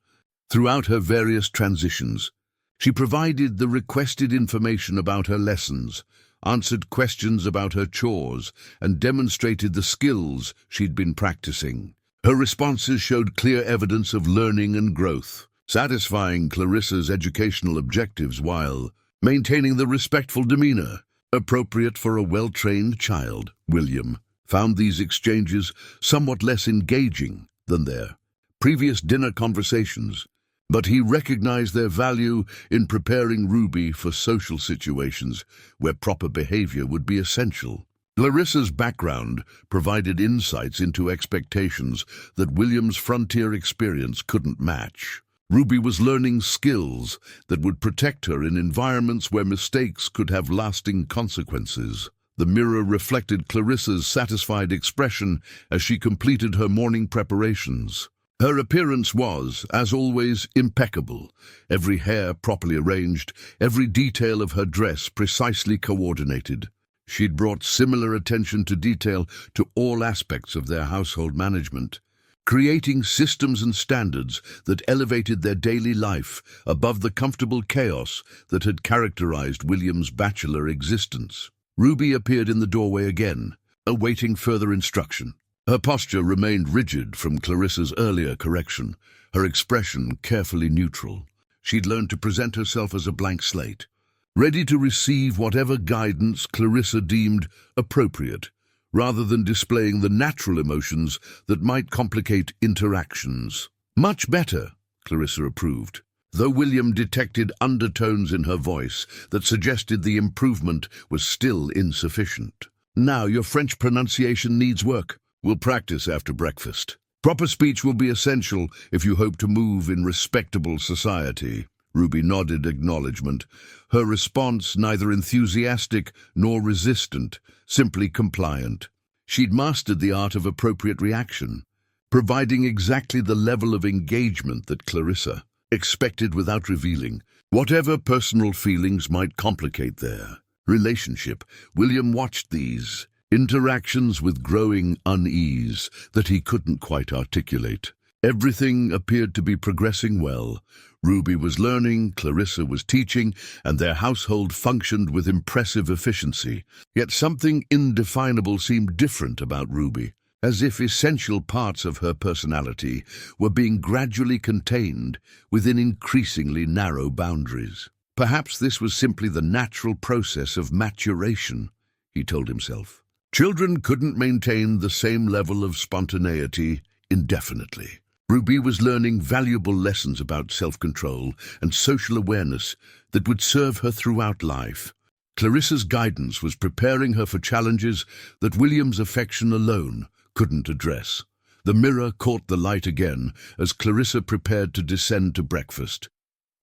Throughout her various transitions, she provided the requested information about her lessons, answered questions about her chores, and demonstrated the skills she'd been practicing. Her responses showed clear evidence of learning and growth, satisfying Clarissa's educational objectives while maintaining the respectful demeanor appropriate for a well-trained child. William found these exchanges somewhat less engaging than their previous dinner conversations, but he recognized their value in preparing Ruby for social situations where proper behavior would be essential. Clarissa's background provided insights into expectations that William's frontier experience couldn't match. Ruby was learning skills that would protect her in environments where mistakes could have lasting consequences. The mirror reflected Clarissa's satisfied expression as she completed her morning preparations. Her appearance was, as always, impeccable, every hair properly arranged, every detail of her dress precisely coordinated. She'd brought similar attention to detail to all aspects of their household management, creating systems and standards that elevated their daily life above the comfortable chaos that had characterized William's bachelor existence. Ruby appeared in the doorway again, awaiting further instruction. Her posture remained rigid from Clarissa's earlier correction, her expression carefully neutral. She'd learned to present herself as a blank slate, ready to receive whatever guidance Clarissa deemed appropriate, rather than displaying the natural emotions that might complicate interactions. "Much better," Clarissa approved, though William detected undertones in her voice that suggested the improvement was still insufficient. "Now your French pronunciation needs work. We'll practice after breakfast. Proper speech will be essential if you hope to move in respectable society." Ruby nodded acknowledgement, her response neither enthusiastic nor resistant, simply compliant. She'd mastered the art of appropriate reaction, providing exactly the level of engagement that Clarissa expected without revealing whatever personal feelings might complicate their relationship. William watched these interactions with growing unease that he couldn't quite articulate. Everything appeared to be progressing well. Ruby was learning, Clarissa was teaching, and their household functioned with impressive efficiency. Yet something indefinable seemed different about Ruby, as if essential parts of her personality were being gradually contained within increasingly narrow boundaries. Perhaps this was simply the natural process of maturation, he told himself. Children couldn't maintain the same level of spontaneity indefinitely. Ruby was learning valuable lessons about self-control and social awareness that would serve her throughout life. Clarissa's guidance was preparing her for challenges that William's affection alone couldn't address. The mirror caught the light again as Clarissa prepared to descend to breakfast.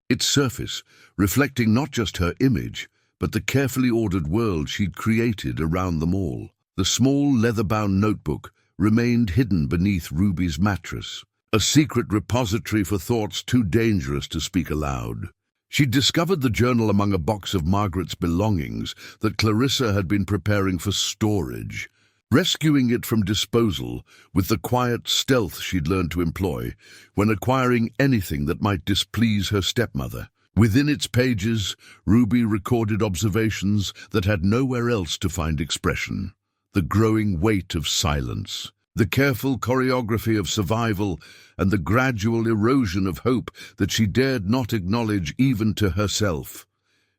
Its surface, reflecting not just her image, but the carefully ordered world she'd created around them all. The small leather-bound notebook remained hidden beneath Ruby's mattress, a secret repository for thoughts too dangerous to speak aloud. She'd discovered the journal among a box of Margaret's belongings that Clarissa had been preparing for storage, rescuing it from disposal with the quiet stealth she'd learned to employ when acquiring anything that might displease her stepmother. Within its pages, Ruby recorded observations that had nowhere else to find expression: the growing weight of silence, the careful choreography of survival, and the gradual erosion of hope that she dared not acknowledge even to herself.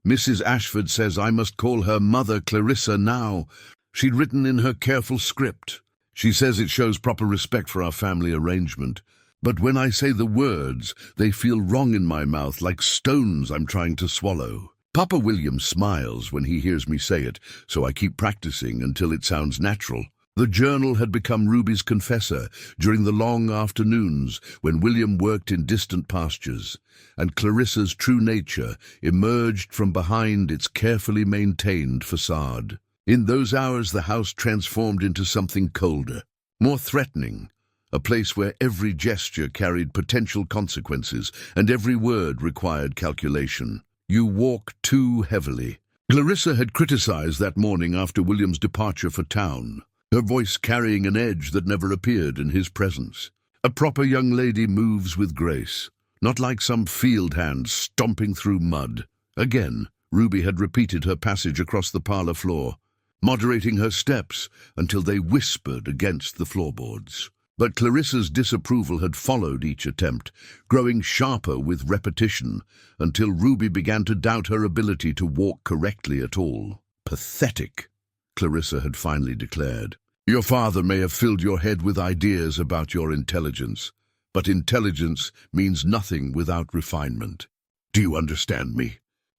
"Mrs. Ashford says I must call her Mother Clarissa now," she'd written in her careful script. "She says it shows proper respect for our family arrangement. But when I say the words, they feel wrong in my mouth, like stones I'm trying to swallow. Papa William smiles when he hears me say it, so I keep practicing until it sounds natural." The journal had become Ruby's confessor during the long afternoons when William worked in distant pastures, and Clarissa's true nature emerged from behind its carefully maintained facade. In those hours, the house transformed into something colder, more threatening, a place where every gesture carried potential consequences and every word required calculation. "You walk too heavily," Clarissa had criticized that morning after William's departure for town, her voice carrying an edge that never appeared in his presence. A proper young lady moves with grace, not like some field hand stomping through mud. Again, Ruby had repeated her passage across the parlor floor, moderating her steps until they whispered against the floorboards. But Clarissa's disapproval had followed each attempt, growing sharper with repetition, until Ruby began to doubt her ability to walk correctly at all. "Pathetic," Clarissa had finally declared. "Your father may have filled your head with ideas about your intelligence, but intelligence means nothing without refinement. Do you understand me?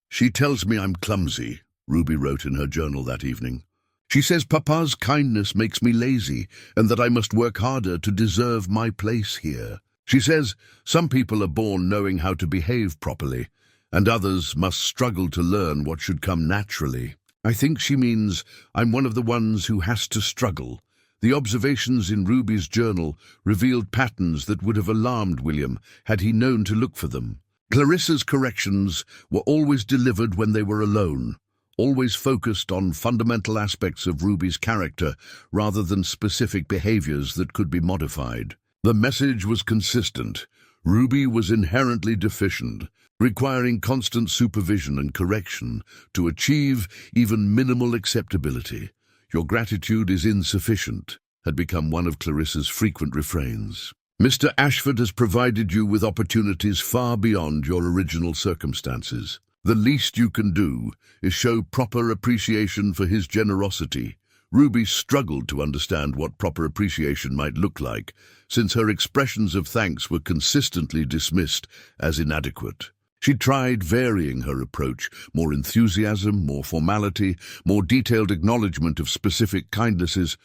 She tells me I'm clumsy," Ruby wrote in her journal that evening. "She says Papa's kindness makes me lazy and that I must work harder to deserve my place here. She says some people are born knowing how to behave properly, and others must struggle to learn what should come naturally. I think she means I'm one of the ones who has to struggle." The observations in Ruby's journal revealed patterns that would have alarmed William had he known to look for them. Clarissa's corrections were always delivered when they were alone, always focused on fundamental aspects of Ruby's character rather than specific behaviors that could be modified. The message was consistent. Ruby was inherently deficient, requiring constant supervision and correction to achieve even minimal acceptability. "Your gratitude is insufficient," had become one of Clarissa's frequent refrains. "Mr. Ashford has provided you with opportunities far beyond your original circumstances. The least you can do is show proper appreciation for his generosity." Ruby struggled to understand what proper appreciation might look like, since her expressions of thanks were consistently dismissed as inadequate. She tried varying her approach: more enthusiasm, more formality, more detailed acknowledgement of specific kindnesses,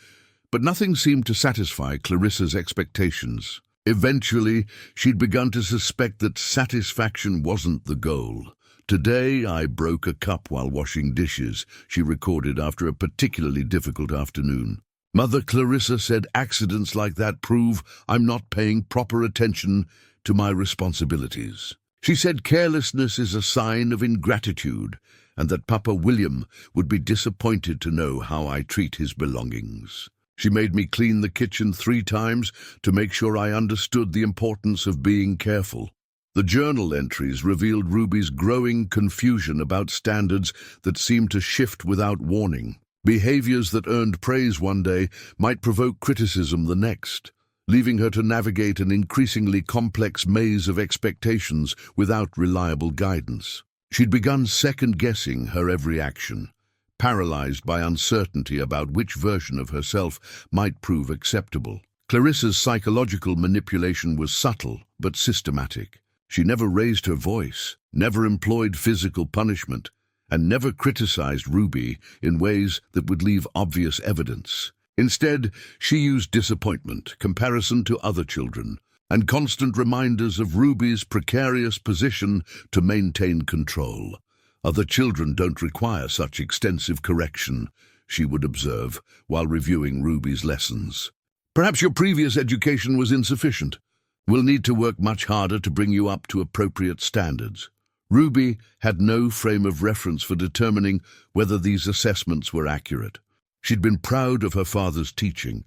but nothing seemed to satisfy Clarissa's expectations. Eventually, she'd begun to suspect that satisfaction wasn't the goal. "Today I broke a cup while washing dishes," she recorded after a particularly difficult afternoon. "Mother Clarissa said accidents like that prove I'm not paying proper attention to my responsibilities. She said carelessness is a sign of ingratitude, and that Papa William would be disappointed to know how I treat his belongings." She made me clean the kitchen 3 times to make sure I understood the importance of being careful. The journal entries revealed Ruby's growing confusion about standards that seemed to shift without warning. Behaviors that earned praise one day might provoke criticism the next, leaving her to navigate an increasingly complex maze of expectations without reliable guidance. She'd begun second-guessing her every action, paralyzed by uncertainty about which version of herself might prove acceptable. Clarissa's psychological manipulation was subtle but systematic. She never raised her voice, never employed physical punishment, and never criticized Ruby in ways that would leave obvious evidence. Instead, she used disappointment, comparison to other children, and constant reminders of Ruby's precarious position to maintain control. Other children don't require such extensive correction, she would observe while reviewing Ruby's lessons. Perhaps your previous education was insufficient. We'll need to work much harder to bring you up to appropriate standards. Ruby had no frame of reference for determining whether these assessments were accurate. She'd been proud of her father's teaching,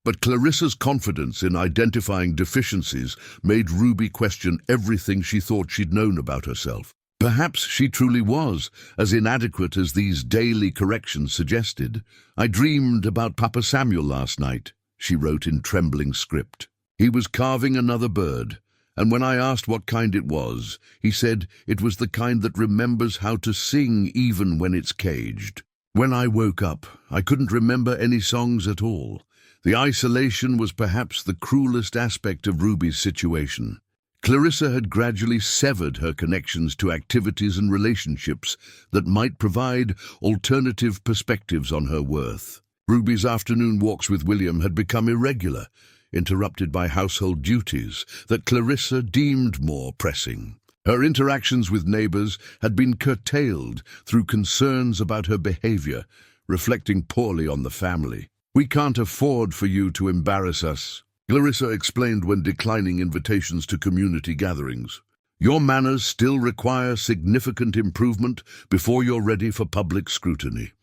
but Clarissa's confidence in identifying deficiencies made Ruby question everything she thought she'd known about herself. Perhaps she truly was as inadequate as these daily corrections suggested. "I dreamed about Papa Samuel last night," she wrote in trembling script. "He was carving another bird, and when I asked what kind it was, he said it was the kind that remembers how to sing even when it's caged. When I woke up, I couldn't remember any songs at all." The isolation was perhaps the cruelest aspect of Ruby's situation. Clarissa had gradually severed her connections to activities and relationships that might provide alternative perspectives on her worth. Ruby's afternoon walks with William had become irregular, interrupted by household duties that Clarissa deemed more pressing. Her interactions with neighbors had been curtailed through concerns about her behavior, reflecting poorly on the family. "We can't afford for you to embarrass us," Clarissa explained when declining invitations to community gatherings. "Your manners still require significant improvement before you're ready for public scrutiny."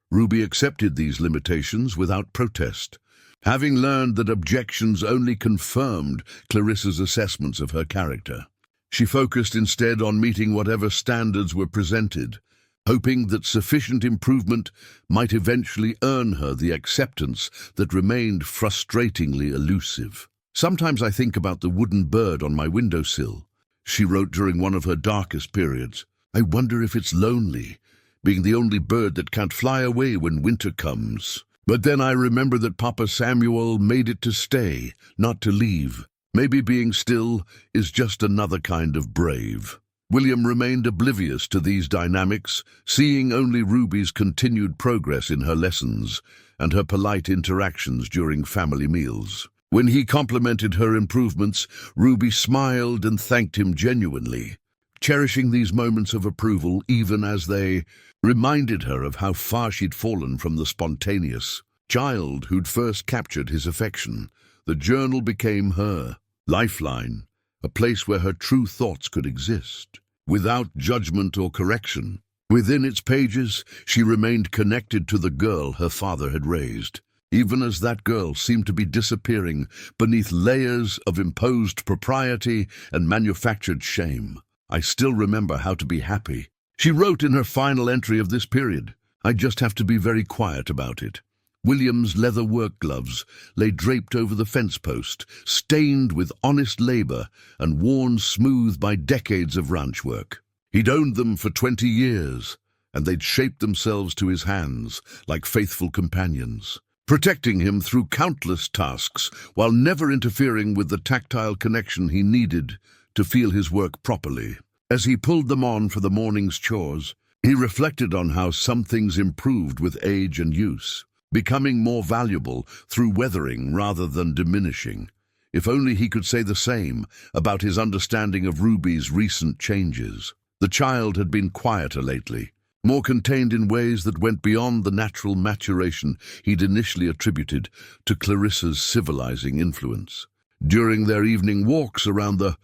Ruby accepted these limitations without protest, having learned that objections only confirmed Clarissa's assessments of her character. She focused instead on meeting whatever standards were presented, hoping that sufficient improvement might eventually earn her the acceptance that remained frustratingly elusive. "Sometimes I think about the wooden bird on my windowsill," she wrote during one of her darkest periods. "I wonder if it's lonely, being the only bird that can't fly away when winter comes. But then I remember that Papa Samuel made it to stay, not to leave. Maybe being still is just another kind of brave." William remained oblivious to these dynamics, seeing only Ruby's continued progress in her lessons and her polite interactions during family meals. When he complimented her improvements, Ruby smiled and thanked him genuinely, cherishing these moments of approval even as they reminded her of how far she'd fallen from the spontaneous child who'd first captured his affection. The journal became her lifeline, a place where her true thoughts could exist, without judgment or correction. Within its pages, she remained connected to the girl her father had raised, even as that girl seemed to be disappearing beneath layers of imposed propriety and manufactured shame. "I still remember how to be happy," she wrote in her final entry of this period. "I just have to be very quiet about it." William's leather work gloves lay draped over the fence post, stained with honest labor and worn smooth by decades of ranch work. He'd owned them for 20 years, and they'd shaped themselves to his hands like faithful companions, protecting him through countless tasks while never interfering with the tactile connection he needed to feel his work properly. As he pulled them on for the morning's chores, he reflected on how some things improved with age and use, becoming more valuable through weathering rather than diminishing. If only he could say the same about his understanding of Ruby's recent changes. The child had been quieter lately, more contained in ways that went beyond the natural maturation he'd initially attributed to Clarissa's civilizing influence. During their evening walks around the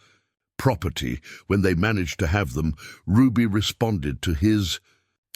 property, when they managed to have them, Ruby responded to his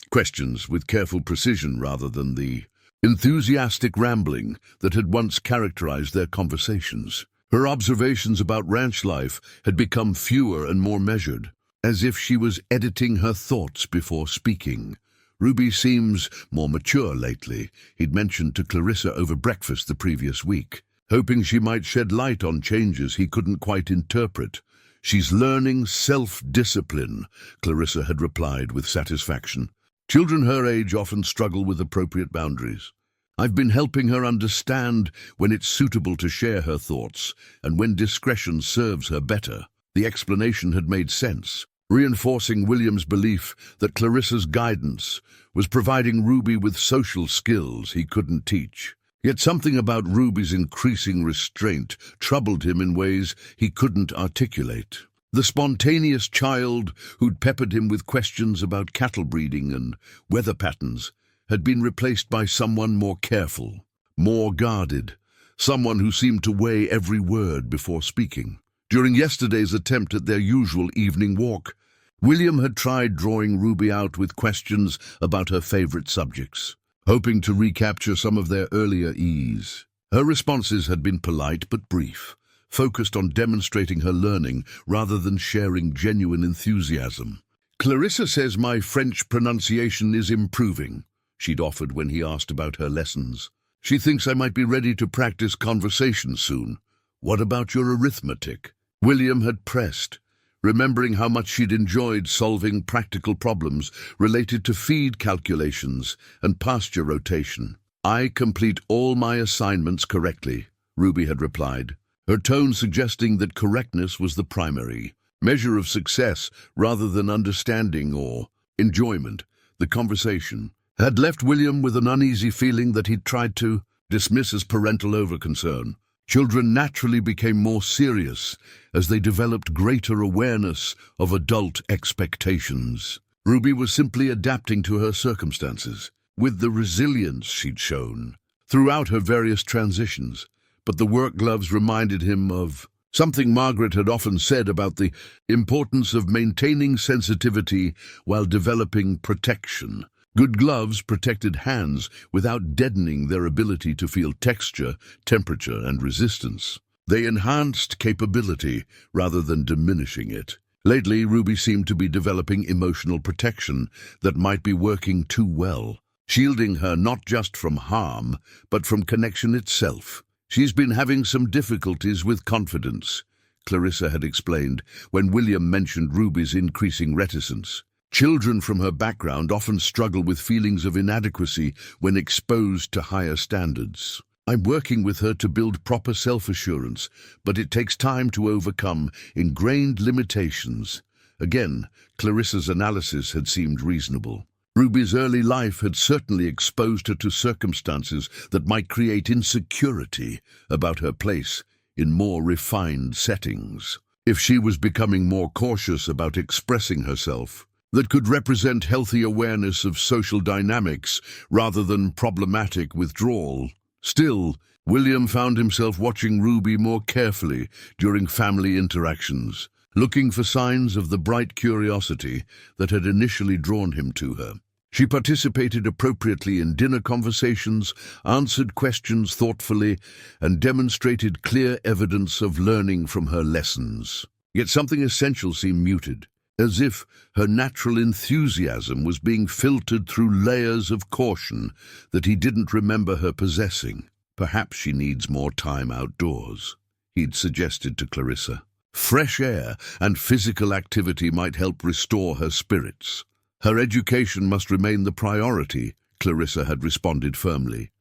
questions with careful precision rather than the enthusiastic rambling that had once characterized their conversations. Her observations about ranch life had become fewer and more measured, as if she was editing her thoughts before speaking. Ruby seems more mature lately, he'd mentioned to Clarissa over breakfast the previous week, hoping she might shed light on changes he couldn't quite interpret. She's learning self-discipline, Clarissa had replied with satisfaction. Children her age often struggle with appropriate boundaries. I've been helping her understand when it's suitable to share her thoughts and when discretion serves her better. The explanation had made sense, reinforcing William's belief that Clarissa's guidance was providing Ruby with social skills he couldn't teach. Yet something about Ruby's increasing restraint troubled him in ways he couldn't articulate. The spontaneous child who'd peppered him with questions about cattle breeding and weather patterns had been replaced by someone more careful, more guarded, someone who seemed to weigh every word before speaking. During yesterday's attempt at their usual evening walk, William had tried drawing Ruby out with questions about her favorite subjects, hoping to recapture some of their earlier ease. Her responses had been polite but brief, focused on demonstrating her learning rather than sharing genuine enthusiasm. "Clarissa says my French pronunciation is improving," she'd offered when he asked about her lessons. "She thinks I might be ready to practice conversation soon. What about your arithmetic?" William had pressed, remembering how much she'd enjoyed solving practical problems related to feed calculations and pasture rotation. "I complete all my assignments correctly," Ruby had replied, her tone suggesting that correctness was the primary measure of success rather than understanding or enjoyment. The conversation had left William with an uneasy feeling that he'd tried to dismiss as parental overconcern. Children naturally became more serious as they developed greater awareness of adult expectations. Ruby was simply adapting to her circumstances, with the resilience she'd shown throughout her various transitions. But the work gloves reminded him of something Margaret had often said about the importance of maintaining sensitivity while developing protection. Good gloves protected hands without deadening their ability to feel texture, temperature, and resistance. They enhanced capability rather than diminishing it. Lately, Ruby seemed to be developing emotional protection that might be working too well, shielding her not just from harm, but from connection itself. "She's been having some difficulties with confidence," Clarissa had explained when William mentioned Ruby's increasing reticence. Children from her background often struggle with feelings of inadequacy when exposed to higher standards. "I'm working with her to build proper self-assurance, but it takes time to overcome ingrained limitations." Again, Clarissa's analysis had seemed reasonable. Ruby's early life had certainly exposed her to circumstances that might create insecurity about her place in more refined settings. If she was becoming more cautious about expressing herself, that could represent healthy awareness of social dynamics rather than problematic withdrawal. Still, William found himself watching Ruby more carefully during family interactions, looking for signs of the bright curiosity that had initially drawn him to her. She participated appropriately in dinner conversations, answered questions thoughtfully, and demonstrated clear evidence of learning from her lessons. Yet something essential seemed muted, as if her natural enthusiasm was being filtered through layers of caution that he didn't remember her possessing. "Perhaps she needs more time outdoors," he'd suggested to Clarissa. "Fresh air and physical activity might help restore her spirits." "Her education must remain the priority," Clarissa had responded firmly.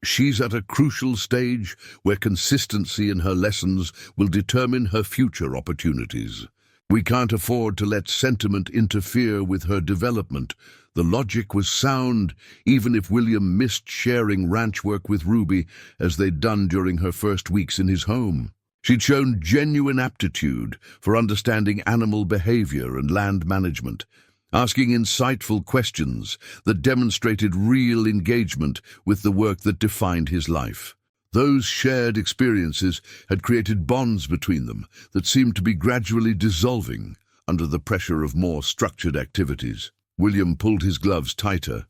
"She's at a crucial stage where consistency in her lessons will determine her future opportunities. We can't afford to let sentiment interfere with her development." The logic was sound, even if William missed sharing ranch work with Ruby as they'd done during her first weeks in his home. She'd shown genuine aptitude for understanding animal behavior and land management, asking insightful questions that demonstrated real engagement with the work that defined his life. Those shared experiences had created bonds between them that seemed to be gradually dissolving under the pressure of more structured activities. William pulled his gloves tighter,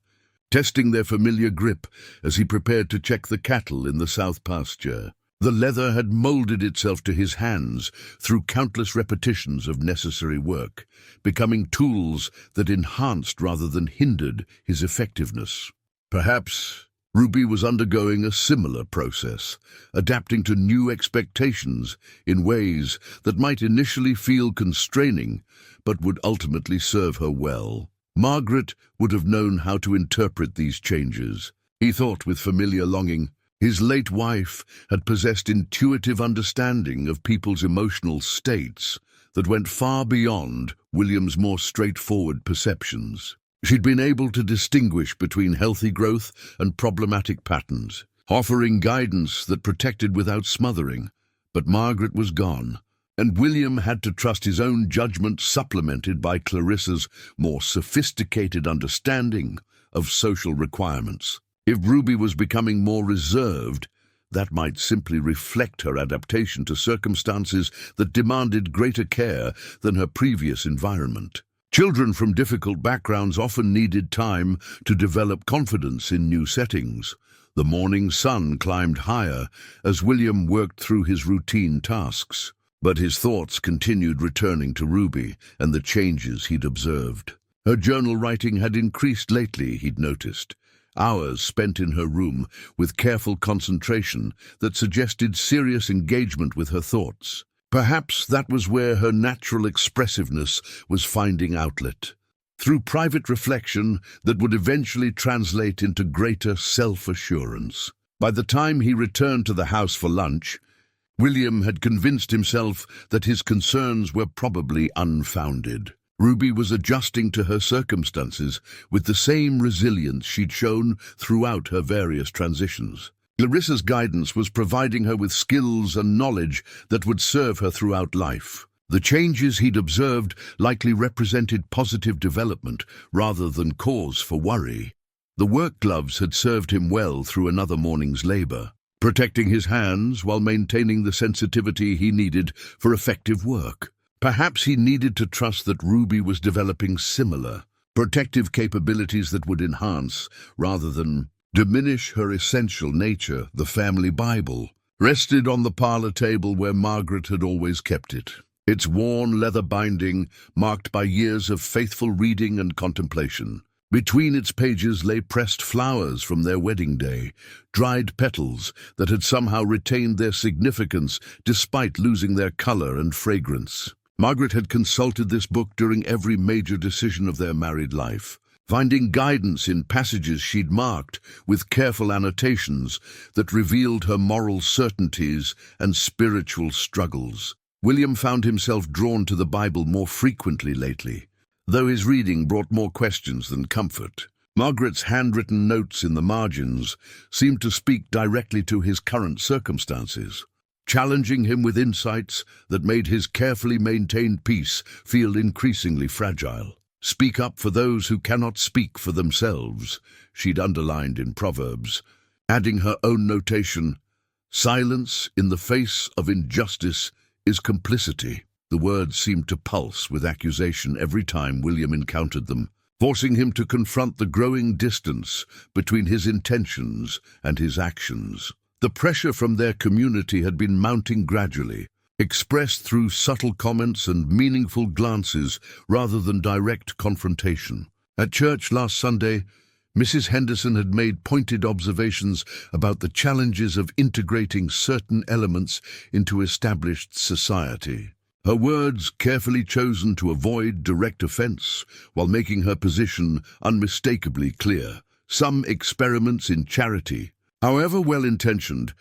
testing their familiar grip as he prepared to check the cattle in the south pasture. The leather had molded itself to his hands through countless repetitions of necessary work, becoming tools that enhanced rather than hindered his effectiveness. Perhaps Ruby was undergoing a similar process, adapting to new expectations in ways that might initially feel constraining, but would ultimately serve her well. Margaret would have known how to interpret these changes. He thought with familiar longing. His late wife had possessed intuitive understanding of people's emotional states that went far beyond William's more straightforward perceptions. She'd been able to distinguish between healthy growth and problematic patterns, offering guidance that protected without smothering. But Margaret was gone, and William had to trust his own judgment supplemented by Clarissa's more sophisticated understanding of social requirements. If Ruby was becoming more reserved, that might simply reflect her adaptation to circumstances that demanded greater care than her previous environment. Children from difficult backgrounds often needed time to develop confidence in new settings. The morning sun climbed higher as William worked through his routine tasks, but his thoughts continued returning to Ruby and the changes he'd observed. Her journal writing had increased lately, he'd noticed. Hours spent in her room with careful concentration that suggested serious engagement with her thoughts. Perhaps that was where her natural expressiveness was finding outlet, through private reflection that would eventually translate into greater self-assurance. By the time he returned to the house for lunch, William had convinced himself that his concerns were probably unfounded. Ruby was adjusting to her circumstances with the same resilience she'd shown throughout her various transitions. Clarissa's guidance was providing her with skills and knowledge that would serve her throughout life. The changes he'd observed likely represented positive development rather than cause for worry. The work gloves had served him well through another morning's labor, protecting his hands while maintaining the sensitivity he needed for effective work. Perhaps he needed to trust that Ruby was developing similar, protective capabilities that would enhance, rather than diminish, her essential nature. The family Bible rested on the parlor table where Margaret had always kept it, its worn leather binding marked by years of faithful reading and contemplation. Between its pages lay pressed flowers from their wedding day, dried petals that had somehow retained their significance despite losing their color and fragrance. Margaret had consulted this book during every major decision of their married life, finding guidance in passages she'd marked with careful annotations that revealed her moral certainties and spiritual struggles. William found himself drawn to the Bible more frequently lately, though his reading brought more questions than comfort. Margaret's handwritten notes in the margins seemed to speak directly to his current circumstances, challenging him with insights that made his carefully maintained peace feel increasingly fragile. "Speak up for those who cannot speak for themselves," she'd underlined in Proverbs, adding her own notation, "Silence in the face of injustice is complicity." The words seemed to pulse with accusation every time William encountered them, forcing him to confront the growing distance between his intentions and his actions. The pressure from their community had been mounting gradually, expressed through subtle comments and meaningful glances rather than direct confrontation. At church last Sunday, Mrs. Henderson had made pointed observations about the challenges of integrating certain elements into established society. Her words, carefully chosen to avoid direct offense while making her position unmistakably clear. Some experiments in charity, however well-intentioned,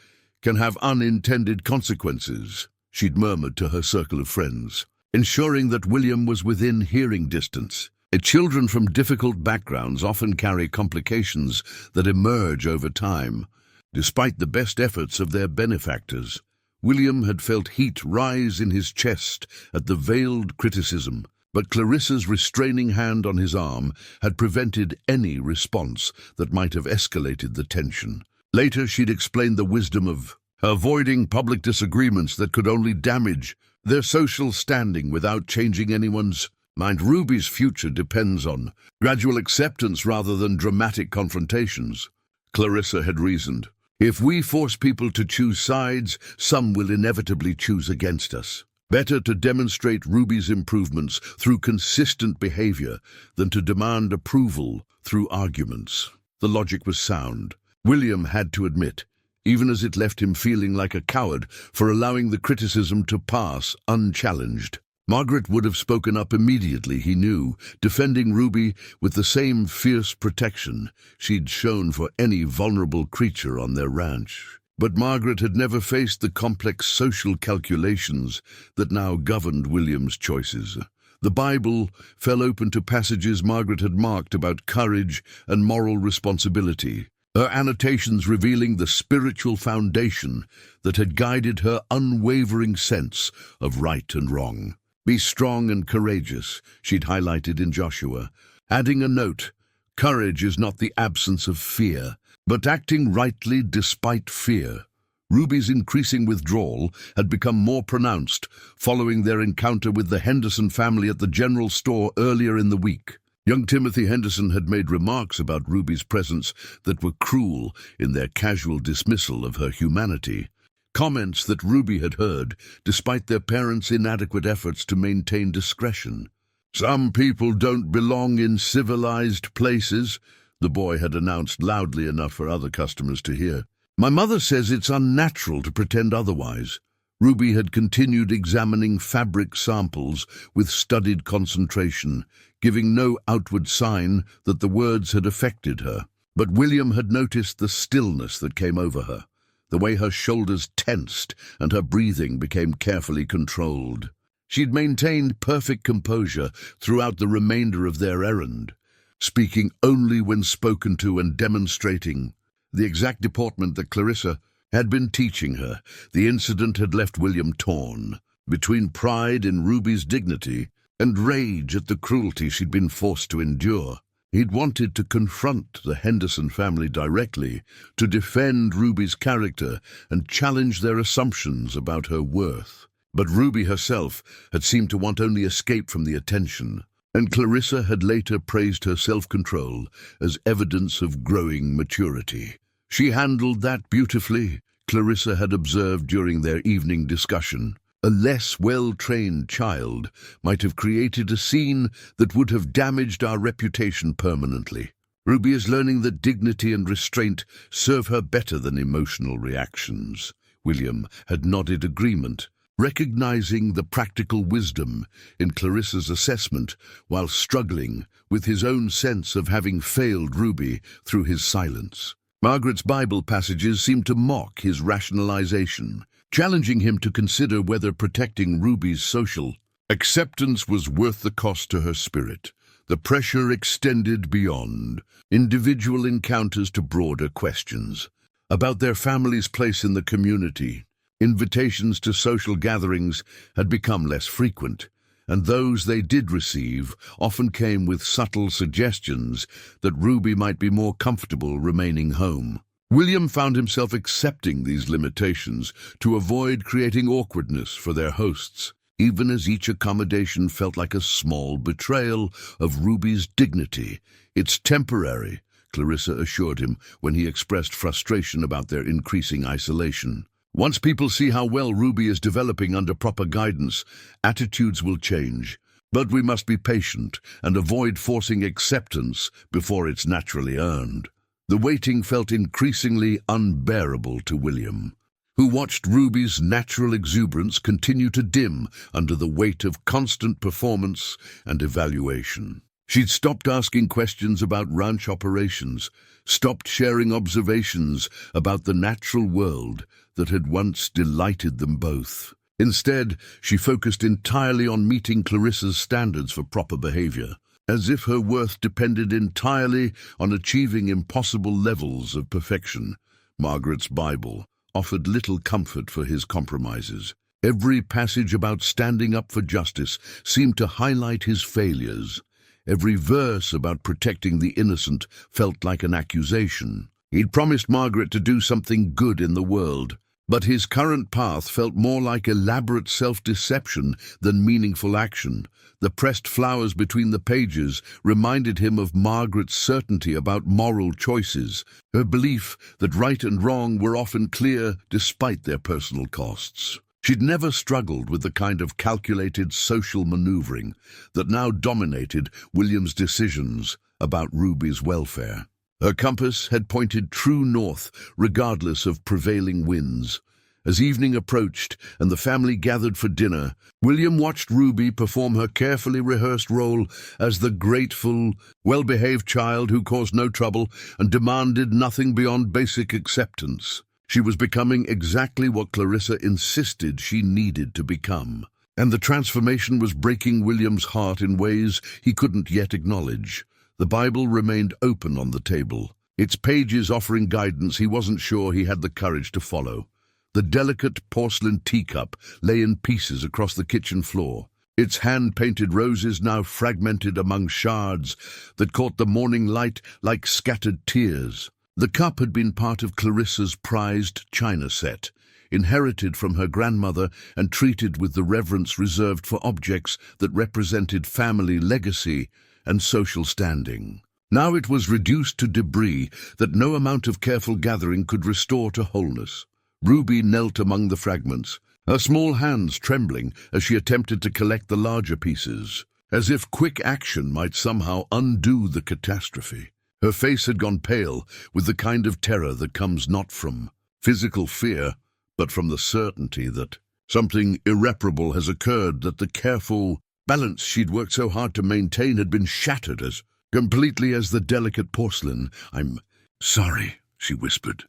can have unintended consequences, she'd murmured to her circle of friends, ensuring that William was within hearing distance. Children from difficult backgrounds often carry complications that emerge over time, despite the best efforts of their benefactors. William had felt heat rise in his chest at the veiled criticism, but Clarissa's restraining hand on his arm had prevented any response that might have escalated the tension. Later, she'd explained the wisdom of avoiding public disagreements that could only damage their social standing without changing anyone's Mind, Ruby's future depends on gradual acceptance rather than dramatic confrontations. Clarissa had reasoned. If we force people to choose sides, some will inevitably choose against us. Better to demonstrate Ruby's improvements through consistent behavior than to demand approval through arguments. The logic was sound. William had to admit, even as it left him feeling like a coward for allowing the criticism to pass unchallenged. Margaret would have spoken up immediately, he knew, defending Ruby with the same fierce protection she'd shown for any vulnerable creature on their ranch. But Margaret had never faced the complex social calculations that now governed William's choices. The Bible fell open to passages Margaret had marked about courage and moral responsibility, her annotations revealing the spiritual foundation that had guided her unwavering sense of right and wrong. Be strong and courageous, she'd highlighted in Joshua, adding a note, courage is not the absence of fear, but acting rightly despite fear. Ruby's increasing withdrawal had become more pronounced following their encounter with the Henderson family at the general store earlier in the week. Young Timothy Henderson had made remarks about Ruby's presence that were cruel in their casual dismissal of her humanity. Comments that Ruby had heard, despite their parents' inadequate efforts to maintain discretion. Some people don't belong in civilized places, the boy had announced loudly enough for other customers to hear. My mother says it's unnatural to pretend otherwise. Ruby had continued examining fabric samples with studied concentration, giving no outward sign that the words had affected her. But William had noticed the stillness that came over her, the way her shoulders tensed and her breathing became carefully controlled. She'd maintained perfect composure throughout the remainder of their errand, speaking only when spoken to and demonstrating the exact deportment that Clarissa had been teaching her. The incident had left William torn, between pride in Ruby's dignity and rage at the cruelty she'd been forced to endure. He'd wanted to confront the Henderson family directly, to defend Ruby's character and challenge their assumptions about her worth. But Ruby herself had seemed to want only escape from the attention, and Clarissa had later praised her self-control as evidence of growing maturity. She handled that beautifully, Clarissa had observed during their evening discussion. A less well-trained child might have created a scene that would have damaged our reputation permanently. Ruby is learning that dignity and restraint serve her better than emotional reactions. William had nodded agreement, recognizing the practical wisdom in Clarissa's assessment while struggling with his own sense of having failed Ruby through his silence. Margaret's Bible passages seemed to mock his rationalization, challenging him to consider whether protecting Ruby's social acceptance was worth the cost to her spirit. The pressure extended beyond individual encounters to broader questions about their family's place in the community. Invitations to social gatherings had become less frequent, and those they did receive often came with subtle suggestions that Ruby might be more comfortable remaining home. William found himself accepting these limitations to avoid creating awkwardness for their hosts, even as each accommodation felt like a small betrayal of Ruby's dignity. It's temporary, Clarissa assured him when he expressed frustration about their increasing isolation. Once people see how well Ruby is developing under proper guidance, attitudes will change. But we must be patient and avoid forcing acceptance before it's naturally earned. The waiting felt increasingly unbearable to William, who watched Ruby's natural exuberance continue to dim under the weight of constant performance and evaluation. She'd stopped asking questions about ranch operations, stopped sharing observations about the natural world that had once delighted them both. Instead, she focused entirely on meeting Clarissa's standards for proper behavior, as if her worth depended entirely on achieving impossible levels of perfection. Margaret's Bible offered little comfort for his compromises. Every passage about standing up for justice seemed to highlight his failures. Every verse about protecting the innocent felt like an accusation. He'd promised Margaret to do something good in the world, But his current path felt more like elaborate self-deception than meaningful action. The pressed flowers between the pages reminded him of Margaret's certainty about moral choices, her belief that right and wrong were often clear despite their personal costs. She'd never struggled with the kind of calculated social maneuvering that now dominated William's decisions about Ruby's welfare. Her compass had pointed true north, regardless of prevailing winds. As evening approached and the family gathered for dinner, William watched Ruby perform her carefully rehearsed role as the grateful, well-behaved child who caused no trouble and demanded nothing beyond basic acceptance. She was becoming exactly what Clarissa insisted she needed to become. And the transformation was breaking William's heart in ways he couldn't yet acknowledge. The Bible remained open on the table, its pages offering guidance he wasn't sure he had the courage to follow. The delicate porcelain teacup lay in pieces across the kitchen floor, its hand-painted roses now fragmented among shards that caught the morning light like scattered tears. The cup had been part of Clarissa's prized china set, inherited from her grandmother and treated with the reverence reserved for objects that represented family legacy and social standing. Now it was reduced to debris that no amount of careful gathering could restore to wholeness. Ruby knelt among the fragments, her small hands trembling as she attempted to collect the larger pieces, as if quick action might somehow undo the catastrophe. Her face had gone pale with the kind of terror that comes not from physical fear, but from the certainty that something irreparable has occurred, that the careful balance she'd worked so hard to maintain had been shattered as completely as the delicate porcelain. "I'm sorry," she whispered,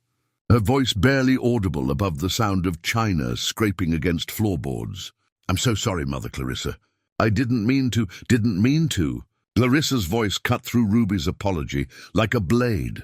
her voice barely audible above the sound of china scraping against floorboards. "I'm so sorry, Mother Clarissa. I didn't mean to. Clarissa's voice cut through Ruby's apology like a blade,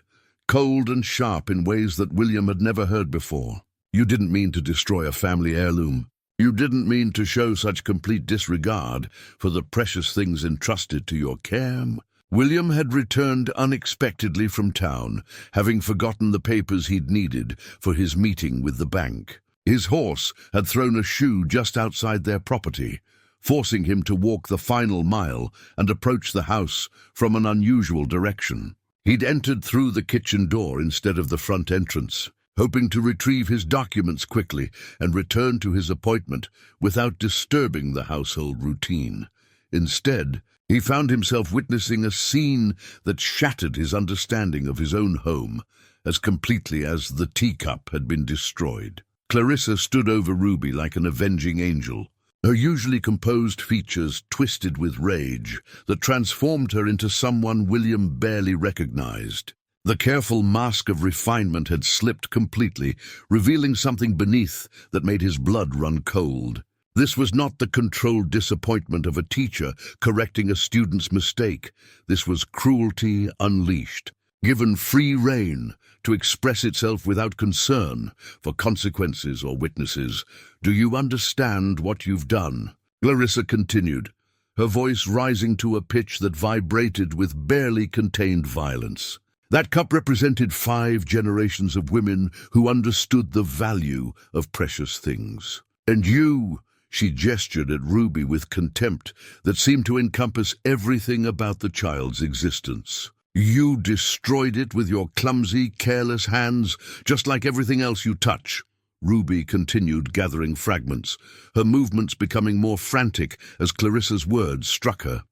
cold and sharp in ways that William had never heard before. "You didn't mean to destroy a family heirloom. You didn't mean to show such complete disregard for the precious things entrusted to your care." William had returned unexpectedly from town, having forgotten the papers he'd needed for his meeting with the bank. His horse had thrown a shoe just outside their property, forcing him to walk the final mile and approach the house from an unusual direction. He'd entered through the kitchen door instead of the front entrance, hoping to retrieve his documents quickly and return to his appointment without disturbing the household routine. Instead, he found himself witnessing a scene that shattered his understanding of his own home as completely as the teacup had been destroyed. Clarissa stood over Ruby like an avenging angel, her usually composed features twisted with rage that transformed her into someone William barely recognized. The careful mask of refinement had slipped completely, revealing something beneath that made his blood run cold. This was not the controlled disappointment of a teacher correcting a student's mistake. This was cruelty unleashed, given free rein to express itself without concern for consequences or witnesses. "Do you understand what you've done?" Clarissa continued, her voice rising to a pitch that vibrated with barely contained violence. "That cup represented 5 generations of women who understood the value of precious things. And you," she gestured at Ruby with contempt that seemed to encompass everything about the child's existence. "You destroyed it with your clumsy, careless hands, just like everything else you touch." Ruby continued gathering fragments, her movements becoming more frantic as Clarissa's words struck her.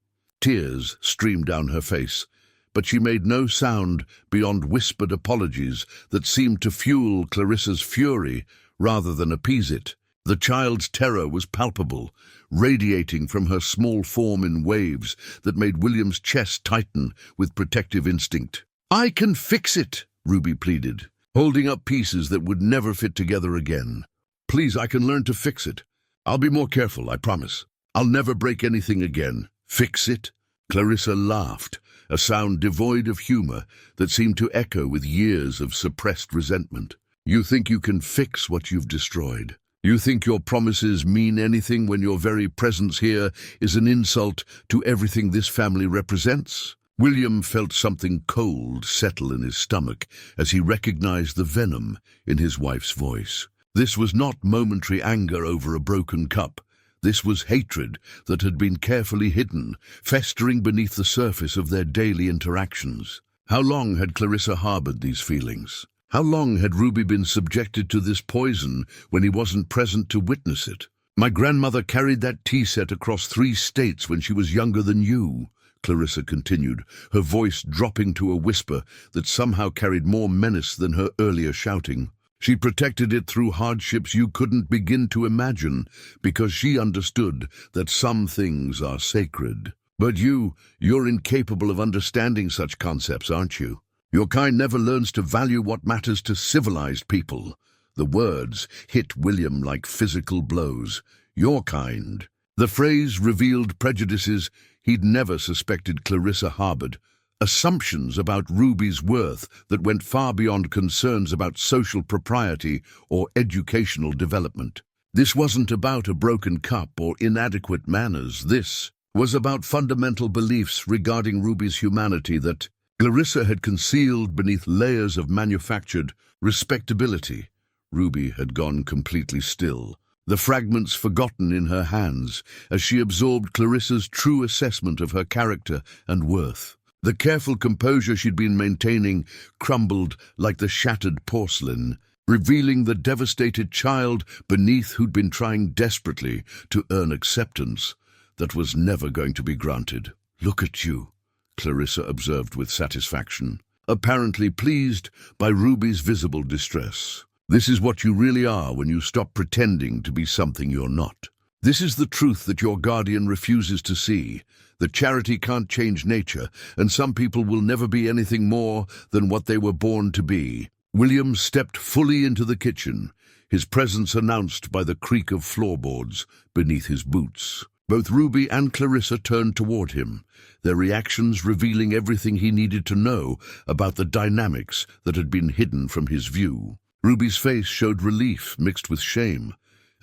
Tears streamed down her face, but she made no sound beyond whispered apologies that seemed to fuel Clarissa's fury rather than appease it. The child's terror was palpable, radiating from her small form in waves that made William's chest tighten with protective instinct. "I can fix it," Ruby pleaded, holding up pieces that would never fit together again. "Please, I can learn to fix it. I'll be more careful, I promise. I'll never break anything again." "Fix it?" Clarissa laughed, a sound devoid of humor that seemed to echo with years of suppressed resentment. "You think you can fix what you've destroyed? You think your promises mean anything when your very presence here is an insult to everything this family represents?" William felt something cold settle in his stomach as he recognized the venom in his wife's voice. This was not momentary anger over a broken cup. This was hatred that had been carefully hidden, festering beneath the surface of their daily interactions. How long had Clarissa harbored these feelings? How long had Ruby been subjected to this poison when he wasn't present to witness it? My grandmother carried that tea set across 3 states when she was younger than you, Clarissa continued, her voice dropping to a whisper that somehow carried more menace than her earlier shouting. She protected it through hardships you couldn't begin to imagine, because she understood that some things are sacred. But you're incapable of understanding such concepts, aren't you? Your kind never learns to value what matters to civilized people. The words hit William like physical blows. Your kind. The phrase revealed prejudices he'd never suspected Clarissa harbored, assumptions about Ruby's worth that went far beyond concerns about social propriety or educational development. This wasn't about a broken cup or inadequate manners. This was about fundamental beliefs regarding Ruby's humanity that Clarissa had concealed beneath layers of manufactured respectability. Ruby had gone completely still, the fragments forgotten in her hands as she absorbed Clarissa's true assessment of her character and worth. The careful composure she'd been maintaining crumbled like the shattered porcelain, revealing the devastated child beneath who'd been trying desperately to earn acceptance that was never going to be granted. "Look at you," Clarissa observed with satisfaction, apparently pleased by Ruby's visible distress. "This is what you really are when you stop pretending to be something you're not. This is the truth that your guardian refuses to see, that charity can't change nature, and some people will never be anything more than what they were born to be." William stepped fully into the kitchen, his presence announced by the creak of floorboards beneath his boots. Both Ruby and Clarissa turned toward him, their reactions revealing everything he needed to know about the dynamics that had been hidden from his view. Ruby's face showed relief mixed with shame,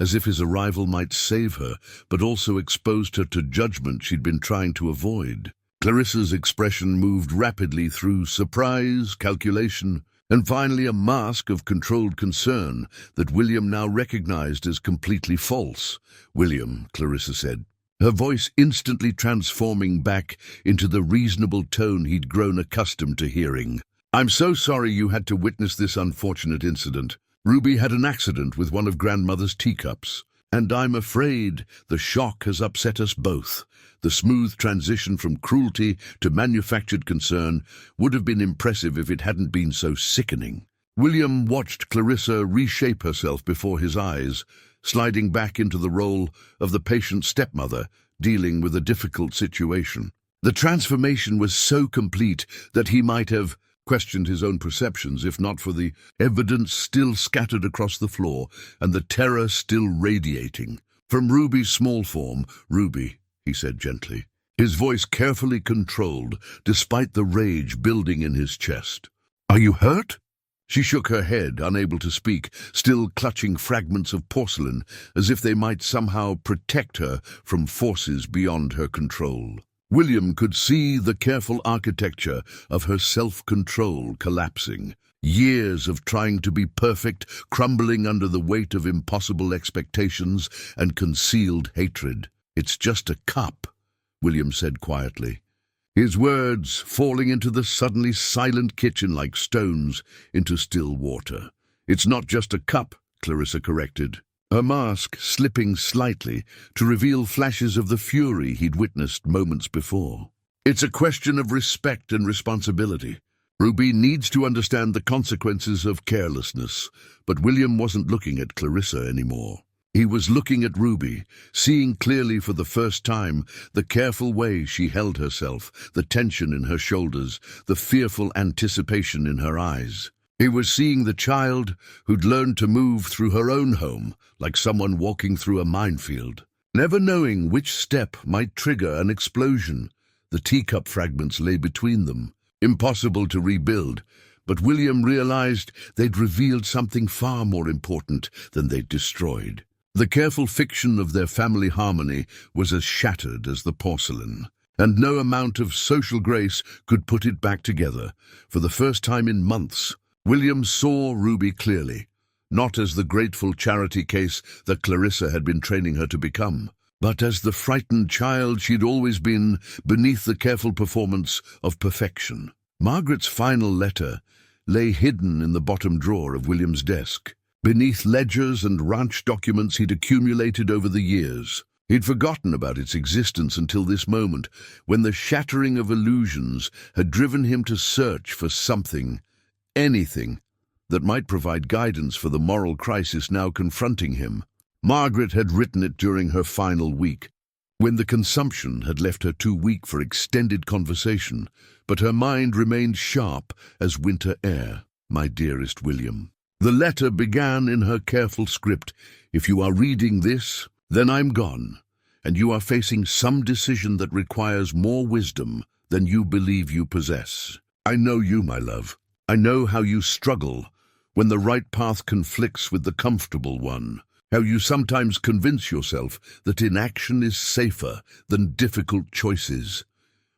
as if his arrival might save her, but also exposed her to judgment she'd been trying to avoid. Clarissa's expression moved rapidly through surprise, calculation, and finally a mask of controlled concern that William now recognized as completely false. "William," Clarissa said, her voice instantly transforming back into the reasonable tone he'd grown accustomed to hearing. "I'm so sorry you had to witness this unfortunate incident. Ruby had an accident with one of Grandmother's teacups, and I'm afraid the shock has upset us both. The smooth transition from cruelty to manufactured concern would have been impressive if it hadn't been so sickening." William watched Clarissa reshape herself before his eyes, sliding back into the role of the patient stepmother dealing with a difficult situation. The transformation was so complete that he might have questioned his own perceptions if not for the evidence still scattered across the floor and the terror still radiating. "From Ruby's small form, Ruby," he said gently, his voice carefully controlled despite the rage building in his chest. "Are you hurt?" She shook her head, unable to speak, still clutching fragments of porcelain as if they might somehow protect her from forces beyond her control. William could see the careful architecture of her self-control collapsing, years of trying to be perfect crumbling under the weight of impossible expectations and concealed hatred. "It's just a cup," William said quietly, his words falling into the suddenly silent kitchen like stones into still water. "It's not just a cup," Clarissa corrected, her mask slipping slightly to reveal flashes of the fury he'd witnessed moments before. "It's a question of respect and responsibility. Ruby needs to understand the consequences of carelessness." But William wasn't looking at Clarissa anymore. He was looking at Ruby, seeing clearly for the first time the careful way she held herself, the tension in her shoulders, the fearful anticipation in her eyes. He was seeing the child who'd learned to move through her own home like someone walking through a minefield, never knowing which step might trigger an explosion. The teacup fragments lay between them, impossible to rebuild, but William realized they'd revealed something far more important than they'd destroyed. The careful fiction of their family harmony was as shattered as the porcelain, and no amount of social grace could put it back together. For the first time in months, William saw Ruby clearly, not as the grateful charity case that Clarissa had been training her to become, but as the frightened child she'd always been beneath the careful performance of perfection. Margaret's final letter lay hidden in the bottom drawer of William's desk, beneath ledgers and ranch documents he'd accumulated over the years. He'd forgotten about its existence until this moment, when the shattering of illusions had driven him to search for something, anything, that might provide guidance for the moral crisis now confronting him. Margaret had written it during her final week, when the consumption had left her too weak for extended conversation, but her mind remained sharp as winter air. My dearest William. The letter began in her careful script. If you are reading this, then I'm gone, and you are facing some decision that requires more wisdom than you believe you possess. I know you, my love. I know how you struggle when the right path conflicts with the comfortable one, how you sometimes convince yourself that inaction is safer than difficult choices.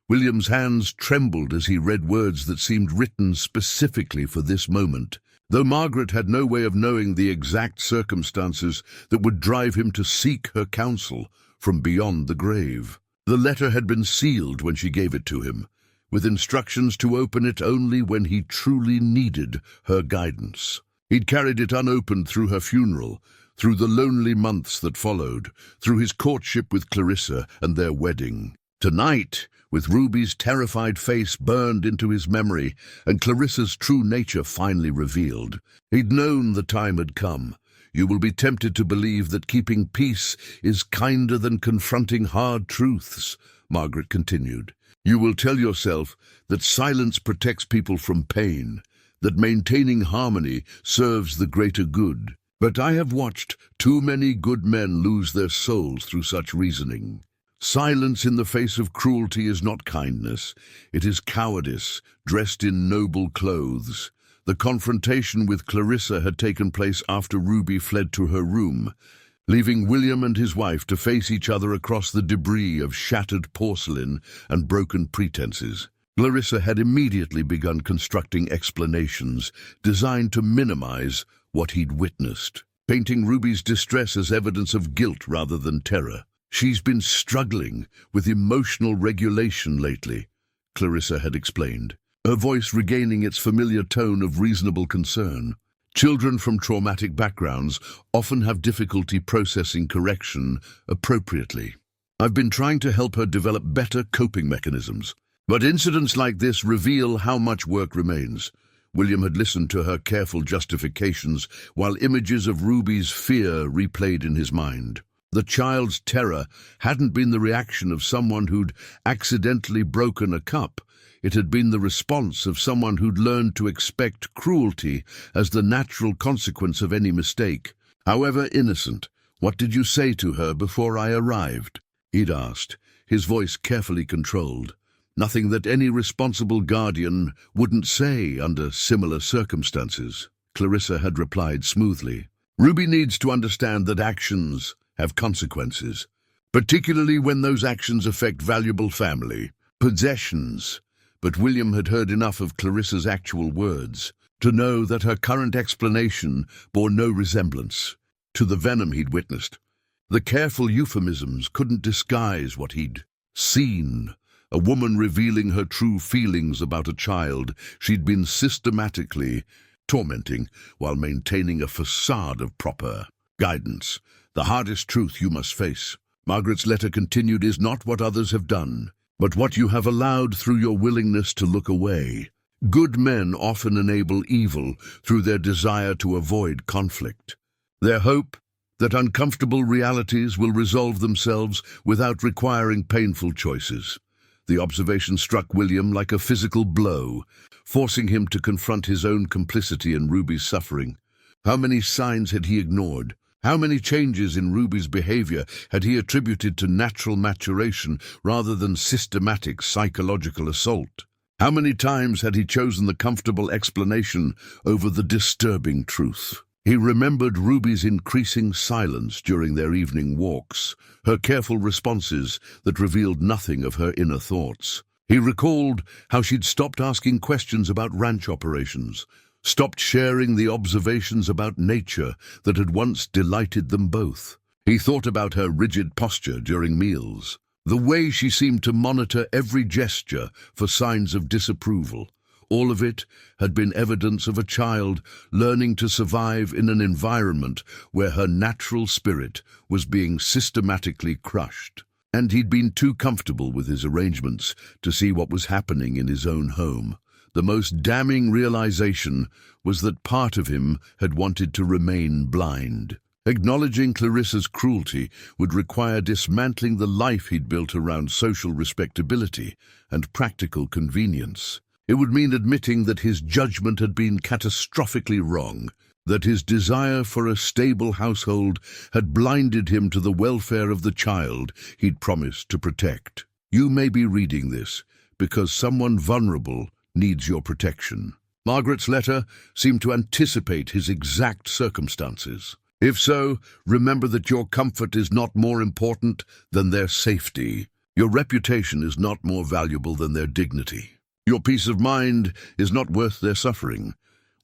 William's hands trembled as he read words that seemed written specifically for this moment, though Margaret had no way of knowing the exact circumstances that would drive him to seek her counsel from beyond the grave. The letter had been sealed when she gave it to him, with instructions to open it only when he truly needed her guidance. He'd carried it unopened through her funeral, through the lonely months that followed, through his courtship with Clarissa and their wedding. Tonight, with Ruby's terrified face burned into his memory and Clarissa's true nature finally revealed, he'd known the time had come. You will be tempted to believe that keeping peace is kinder than confronting hard truths, Margaret continued. You will tell yourself that silence protects people from pain, that maintaining harmony serves the greater good. But I have watched too many good men lose their souls through such reasoning. Silence in the face of cruelty is not kindness. It is cowardice, dressed in noble clothes. The confrontation with Clarissa had taken place after Ruby fled to her room, leaving William and his wife to face each other across the debris of shattered porcelain and broken pretenses. Clarissa had immediately begun constructing explanations designed to minimize what he'd witnessed, painting Ruby's distress as evidence of guilt rather than terror. She's been struggling with emotional regulation lately, Clarissa had explained, her voice regaining its familiar tone of reasonable concern. Children from traumatic backgrounds often have difficulty processing correction appropriately. I've been trying to help her develop better coping mechanisms, but incidents like this reveal how much work remains. William had listened to her careful justifications while images of Ruby's fear replayed in his mind. The child's terror hadn't been the reaction of someone who'd accidentally broken a cup. It had been the response of someone who'd learned to expect cruelty as the natural consequence of any mistake. However innocent, what did you say to her before I arrived? He'd asked, his voice carefully controlled. Nothing that any responsible guardian wouldn't say under similar circumstances, Clarissa had replied smoothly. Ruby needs to understand that actions have consequences, particularly when those actions affect valuable family possessions. But William had heard enough of Clarissa's actual words to know that her current explanation bore no resemblance to the venom he'd witnessed. The careful euphemisms couldn't disguise what he'd seen, a woman revealing her true feelings about a child she'd been systematically tormenting while maintaining a facade of proper guidance. The hardest truth you must face, Margaret's letter continued, is not what others have done, but what you have allowed through your willingness to look away. Good men often enable evil through their desire to avoid conflict. Their hope that uncomfortable realities will resolve themselves without requiring painful choices. The observation struck William like a physical blow, forcing him to confront his own complicity in Ruby's suffering. How many signs had he ignored? How many changes in Ruby's behavior had he attributed to natural maturation rather than systematic psychological assault? How many times had he chosen the comfortable explanation over the disturbing truth? He remembered Ruby's increasing silence during their evening walks, her careful responses that revealed nothing of her inner thoughts. He recalled how she'd stopped asking questions about ranch operations, stopped sharing the observations about nature that had once delighted them both. He thought about her rigid posture during meals, the way she seemed to monitor every gesture for signs of disapproval. All of it had been evidence of a child learning to survive in an environment where her natural spirit was being systematically crushed. And he'd been too comfortable with his arrangements to see what was happening in his own home. The most damning realization was that part of him had wanted to remain blind. Acknowledging Clarissa's cruelty would require dismantling the life he'd built around social respectability and practical convenience. It would mean admitting that his judgment had been catastrophically wrong, that his desire for a stable household had blinded him to the welfare of the child he'd promised to protect. You may be reading this because someone vulnerable needs your protection. Margaret's letter seemed to anticipate his exact circumstances. If so, remember that your comfort is not more important than their safety. Your reputation is not more valuable than their dignity. Your peace of mind is not worth their suffering.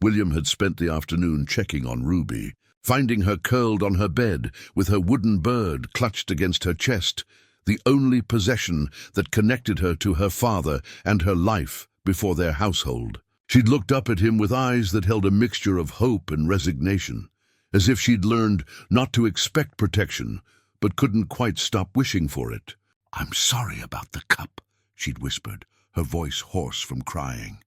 William had spent the afternoon checking on Ruby, finding her curled on her bed with her wooden bird clutched against her chest, the only possession that connected her to her father and her life before their household. She'd looked up at him with eyes that held a mixture of hope and resignation, as if she'd learned not to expect protection, but couldn't quite stop wishing for it. "I'm sorry about the cup," she'd whispered, her voice hoarse from crying.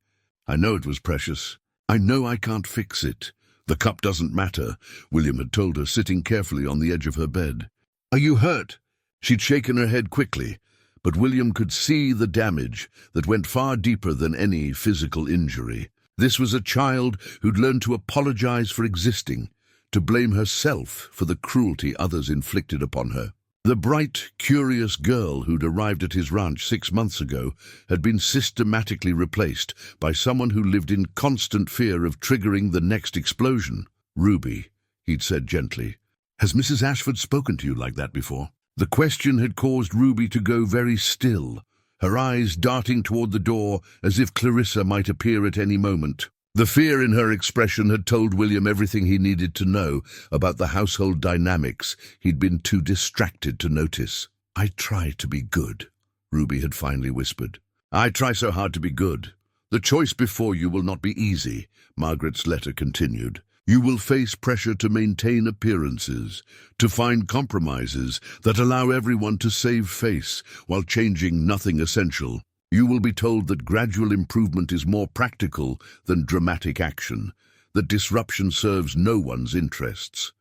"I know it was precious. I know I can't fix it. The cup doesn't matter," William had told her, sitting carefully on the edge of her bed. "Are you hurt?" She'd shaken her head quickly, but William could see the damage that went far deeper than any physical injury. This was a child who'd learned to apologize for existing, to blame herself for the cruelty others inflicted upon her. The bright, curious girl who'd arrived at his ranch 6 months ago had been systematically replaced by someone who lived in constant fear of triggering the next explosion. "Ruby," he'd said gently, "has Mrs. Ashford spoken to you like that before?" The question had caused Ruby to go very still, her eyes darting toward the door as if Clarissa might appear at any moment. The fear in her expression had told William everything he needed to know about the household dynamics he'd been too distracted to notice. "I try to be good," Ruby had finally whispered. "I try so hard to be good. The choice before you will not be easy," Margaret's letter continued. "You will face pressure to maintain appearances, to find compromises that allow everyone to save face while changing nothing essential. You will be told that gradual improvement is more practical than dramatic action, that disruption serves no one's interests.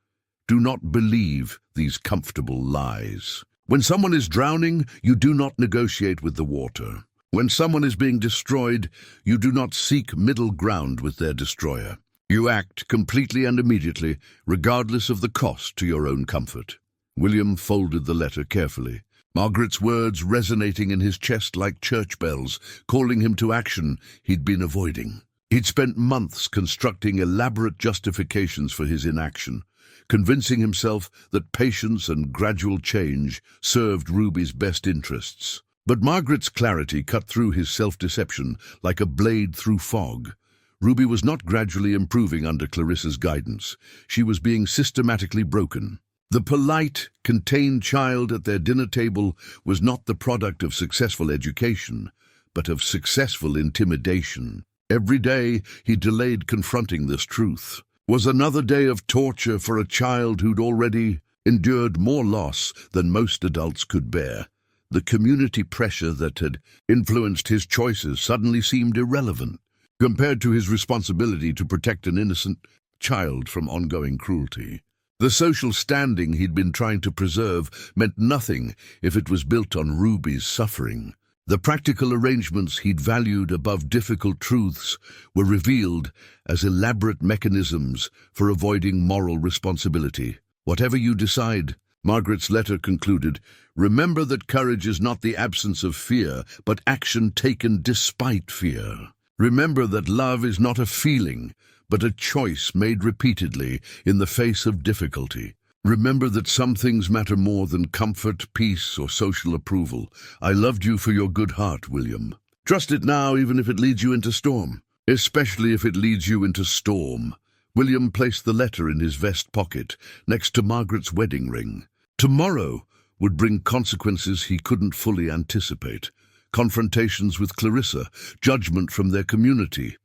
Do not believe these comfortable lies. When someone is drowning, you do not negotiate with the water. When someone is being destroyed, you do not seek middle ground with their destroyer. You act completely and immediately, regardless of the cost to your own comfort." William folded the letter carefully, Margaret's words resonating in his chest like church bells, calling him to action he'd been avoiding. He'd spent months constructing elaborate justifications for his inaction, convincing himself that patience and gradual change served Ruby's best interests. But Margaret's clarity cut through his self-deception like a blade through fog. Ruby was not gradually improving under Clarissa's guidance. She was being systematically broken. The polite, contained child at their dinner table was not the product of successful education, but of successful intimidation. Every day he delayed confronting this truth was another day of torture for a child who'd already endured more loss than most adults could bear. The community pressure that had influenced his choices suddenly seemed irrelevant compared to his responsibility to protect an innocent child from ongoing cruelty. The social standing he'd been trying to preserve meant nothing if it was built on Ruby's suffering. The practical arrangements he'd valued above difficult truths were revealed as elaborate mechanisms for avoiding moral responsibility. "Whatever you decide," Margaret's letter concluded, "remember that courage is not the absence of fear, but action taken despite fear. Remember that love is not a feeling, but a choice made repeatedly in the face of difficulty. Remember that some things matter more than comfort, peace, or social approval. I loved you for your good heart, William. Trust it now, even if it leads you into storm." especially if it leads you into storm. William placed the letter in his vest pocket, next to Margaret's wedding ring. Tomorrow would bring consequences he couldn't fully anticipate. Confrontations with Clarissa, judgment from their community,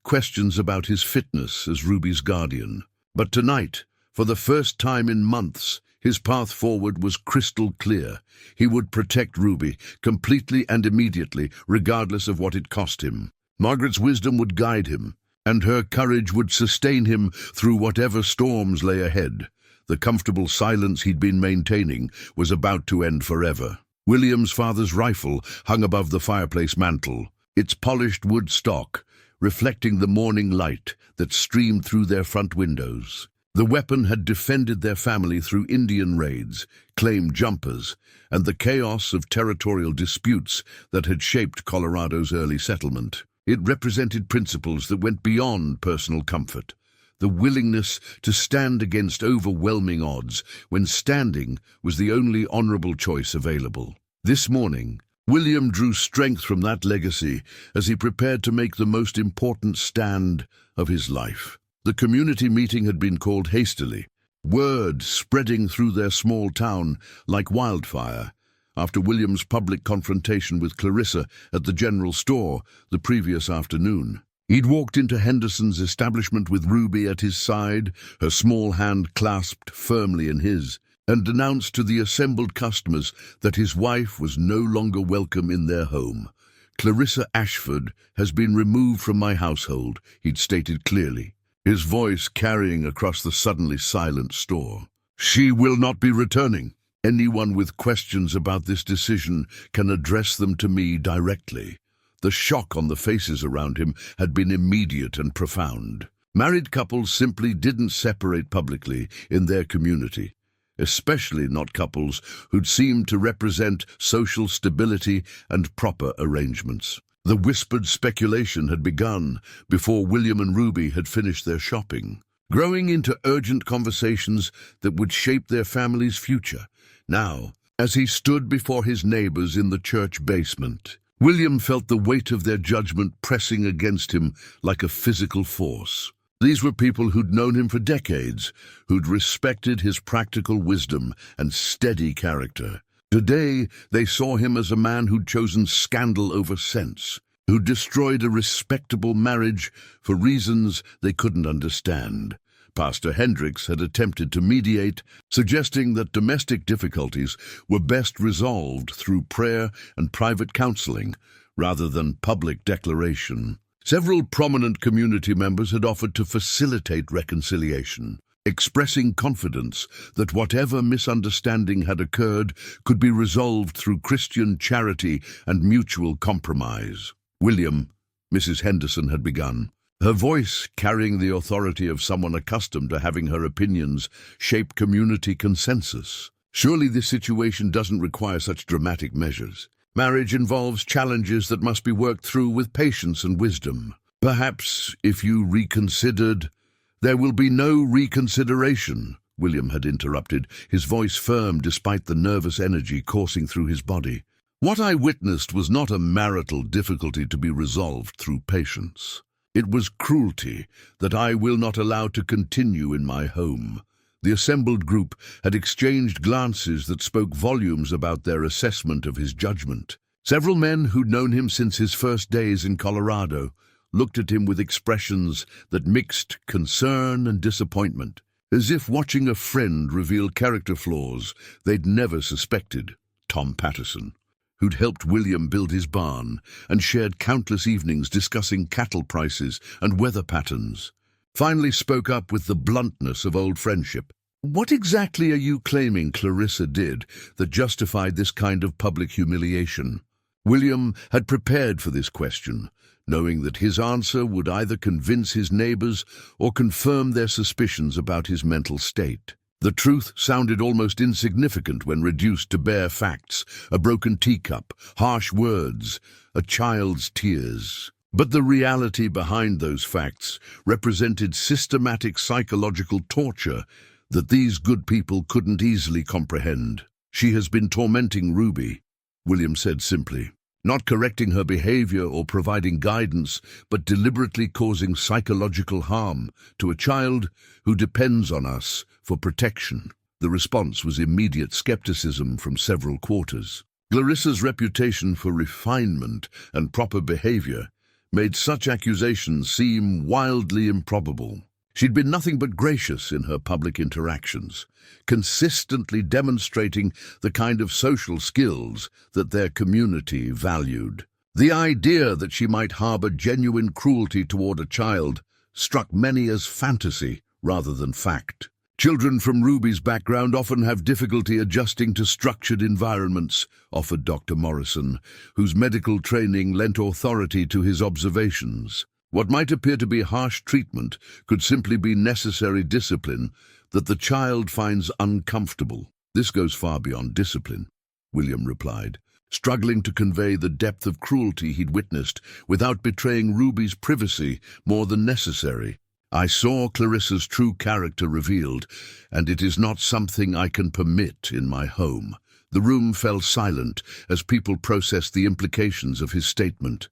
questions about his fitness as Ruby's guardian. But tonight, for the first time in months, his path forward was crystal clear. He would protect Ruby, completely and immediately, regardless of what it cost him. Margaret's wisdom would guide him, and her courage would sustain him through whatever storms lay ahead. The comfortable silence he'd been maintaining was about to end forever. William's father's rifle hung above the fireplace mantel, its polished wood stock reflecting the morning light that streamed through their front windows. The weapon had defended their family through Indian raids, claimed jumpers, and the chaos of territorial disputes that had shaped Colorado's early settlement. It represented principles that went beyond personal comfort, the willingness to stand against overwhelming odds when standing was the only honorable choice available. This morning, William drew strength from that legacy as he prepared to make the most important stand of his life. The community meeting had been called hastily, word spreading through their small town like wildfire after William's public confrontation with Clarissa at the general store the previous afternoon. He'd walked into Henderson's establishment with Ruby at his side, her small hand clasped firmly in his, and announced to the assembled customers that his wife was no longer welcome in their home. "Clarissa Ashford has been removed from my household," he'd stated clearly, his voice carrying across the suddenly silent store. "She will not be returning. Anyone with questions about this decision can address them to me directly." The shock on the faces around him had been immediate and profound. Married couples simply didn't separate publicly in their community, especially not couples who'd seemed to represent social stability and proper arrangements. The whispered speculation had begun before William and Ruby had finished their shopping, growing into urgent conversations that would shape their family's future. Now, as he stood before his neighbors in the church basement, William felt the weight of their judgment pressing against him like a physical force. These were people who'd known him for decades, who'd respected his practical wisdom and steady character. Today, they saw him as a man who'd chosen scandal over sense, who'd destroyed a respectable marriage for reasons they couldn't understand. Pastor Hendricks had attempted to mediate, suggesting that domestic difficulties were best resolved through prayer and private counseling, rather than public declaration. Several prominent community members had offered to facilitate reconciliation, expressing confidence that whatever misunderstanding had occurred could be resolved through Christian charity and mutual compromise. "William," Mrs. Henderson had begun, her voice carrying the authority of someone accustomed to having her opinions shape community consensus. "Surely this situation doesn't require such dramatic measures. Marriage involves challenges that must be worked through with patience and wisdom. Perhaps if you reconsidered—" "There will be no reconsideration," William had interrupted, his voice firm despite the nervous energy coursing through his body. "What I witnessed was not a marital difficulty to be resolved through patience. It was cruelty that I will not allow to continue in my home." The assembled group had exchanged glances that spoke volumes about their assessment of his judgment. Several men who'd known him since his first days in Colorado looked at him with expressions that mixed concern and disappointment, as if watching a friend reveal character flaws they'd never suspected. Tom Patterson, who'd helped William build his barn and shared countless evenings discussing cattle prices and weather patterns, finally spoke up with the bluntness of old friendship. "What exactly are you claiming Clarissa did that justified this kind of public humiliation?" William had prepared for this question, knowing that his answer would either convince his neighbors or confirm their suspicions about his mental state. The truth sounded almost insignificant when reduced to bare facts: a broken teacup, harsh words, a child's tears. But the reality behind those facts represented systematic psychological torture that these good people couldn't easily comprehend. "She has been tormenting Ruby," William said simply. not correcting her behavior or providing guidance, but deliberately causing psychological harm to a child who depends on us for protection. The response was immediate skepticism from several quarters. Clarissa's reputation for refinement and proper behavior made such accusations seem wildly improbable. She'd been nothing but gracious in her public interactions, consistently demonstrating the kind of social skills that their community valued. The idea that she might harbor genuine cruelty toward a child struck many as fantasy rather than fact. Children from Ruby's background often have difficulty adjusting to structured environments, offered Dr. Morrison, whose medical training lent authority to his observations. What might appear to be harsh treatment could simply be necessary discipline that the child finds uncomfortable. This goes far beyond discipline, William replied, struggling to convey the depth of cruelty he'd witnessed without betraying Ruby's privacy more than necessary. I saw Clarissa's true character revealed, and it is not something I can permit in my home. The room fell silent as people processed the implications of his statement.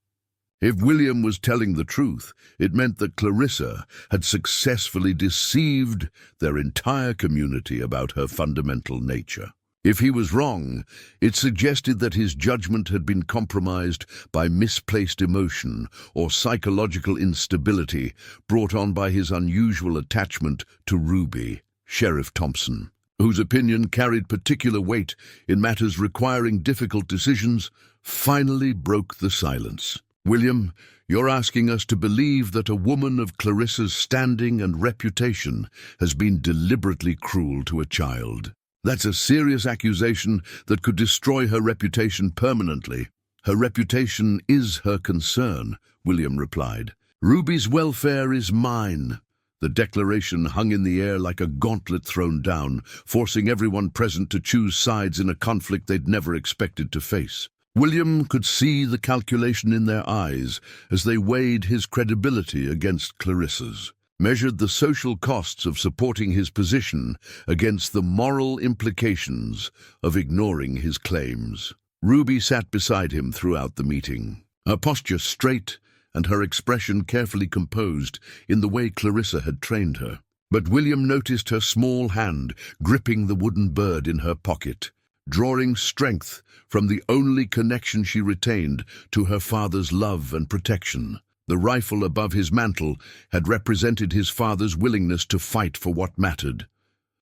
If William was telling the truth, it meant that Clarissa had successfully deceived their entire community about her fundamental nature. If he was wrong, it suggested that his judgment had been compromised by misplaced emotion or psychological instability brought on by his unusual attachment to Ruby. Sheriff Thompson, whose opinion carried particular weight in matters requiring difficult decisions, finally broke the silence. William, you're asking us to believe that a woman of Clarissa's standing and reputation has been deliberately cruel to a child. That's a serious accusation that could destroy her reputation permanently. Her reputation is her concern, William replied. Ruby's welfare is mine. The declaration hung in the air like a gauntlet thrown down, forcing everyone present to choose sides in a conflict they'd never expected to face. William could see the calculation in their eyes as they weighed his credibility against Clarissa's, measured the social costs of supporting his position against the moral implications of ignoring his claims. Ruby sat beside him throughout the meeting, her posture straight and her expression carefully composed in the way Clarissa had trained her. But William noticed her small hand gripping the wooden bird in her pocket, drawing strength from the only connection she retained to her father's love and protection. The rifle above his mantle had represented his father's willingness to fight for what mattered,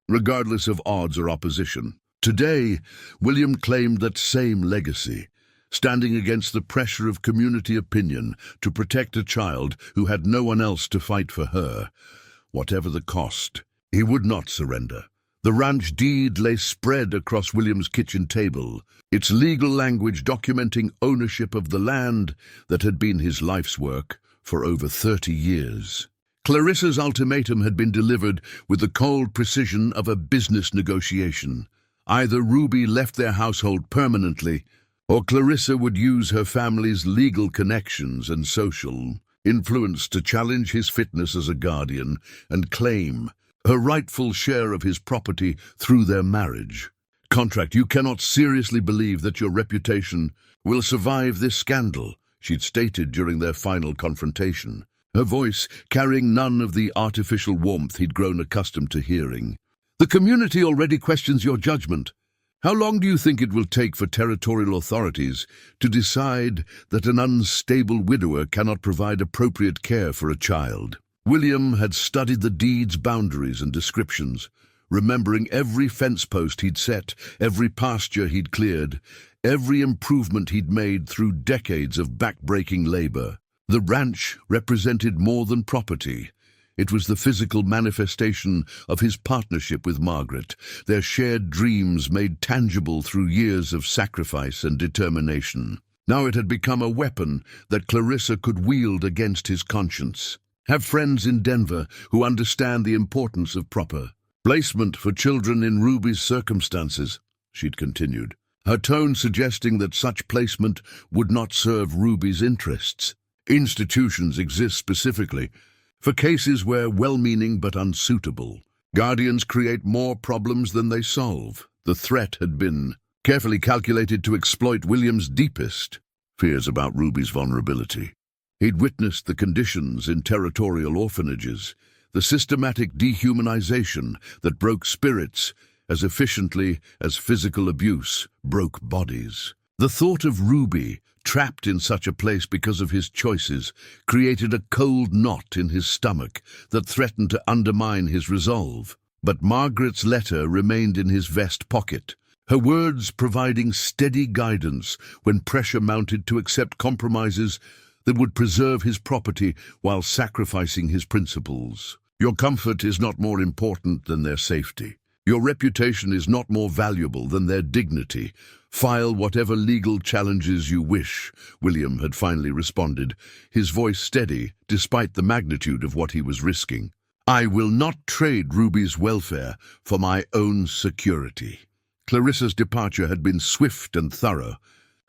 regardless of odds or opposition. Today, William claimed that same legacy, standing against the pressure of community opinion to protect a child who had no one else to fight for her. Whatever the cost, he would not surrender. The ranch deed lay spread across William's kitchen table, its legal language documenting ownership of the land that had been his life's work for over 30 years. Clarissa's ultimatum had been delivered with the cold precision of a business negotiation. Either Ruby left their household permanently, or Clarissa would use her family's legal connections and social influence to challenge his fitness as a guardian and claim her rightful share of his property through their marriage. Contract, you cannot seriously believe that your reputation will survive this scandal, she'd stated during their final confrontation, her voice carrying none of the artificial warmth he'd grown accustomed to hearing. The community already questions your judgment. How long do you think it will take for territorial authorities to decide that an unstable widower cannot provide appropriate care for a child? William had studied the deed's boundaries and descriptions, remembering every fence post he'd set, every pasture he'd cleared, every improvement he'd made through decades of back-breaking labor. The ranch represented more than property. It was the physical manifestation of his partnership with Margaret, their shared dreams made tangible through years of sacrifice and determination. Now it had become a weapon that Clarissa could wield against his conscience. Have friends in Denver who understand the importance of proper placement for children in Ruby's circumstances, she'd continued, her tone suggesting that such placement would not serve Ruby's interests. Institutions exist specifically for cases where well-meaning but unsuitable guardians create more problems than they solve. The threat had been carefully calculated to exploit William's deepest fears about Ruby's vulnerability. He'd witnessed the conditions in territorial orphanages, the systematic dehumanization that broke spirits as efficiently as physical abuse broke bodies. The thought of Ruby, trapped in such a place because of his choices, created a cold knot in his stomach that threatened to undermine his resolve. But Margaret's letter remained in his vest pocket, her words providing steady guidance when pressure mounted to accept compromises that would preserve his property while sacrificing his principles. Your comfort is not more important than their safety. Your reputation is not more valuable than their dignity. File whatever legal challenges you wish, William had finally responded, his voice steady despite the magnitude of what he was risking. I will not trade Ruby's welfare for my own security. Clarissa's departure had been swift and thorough,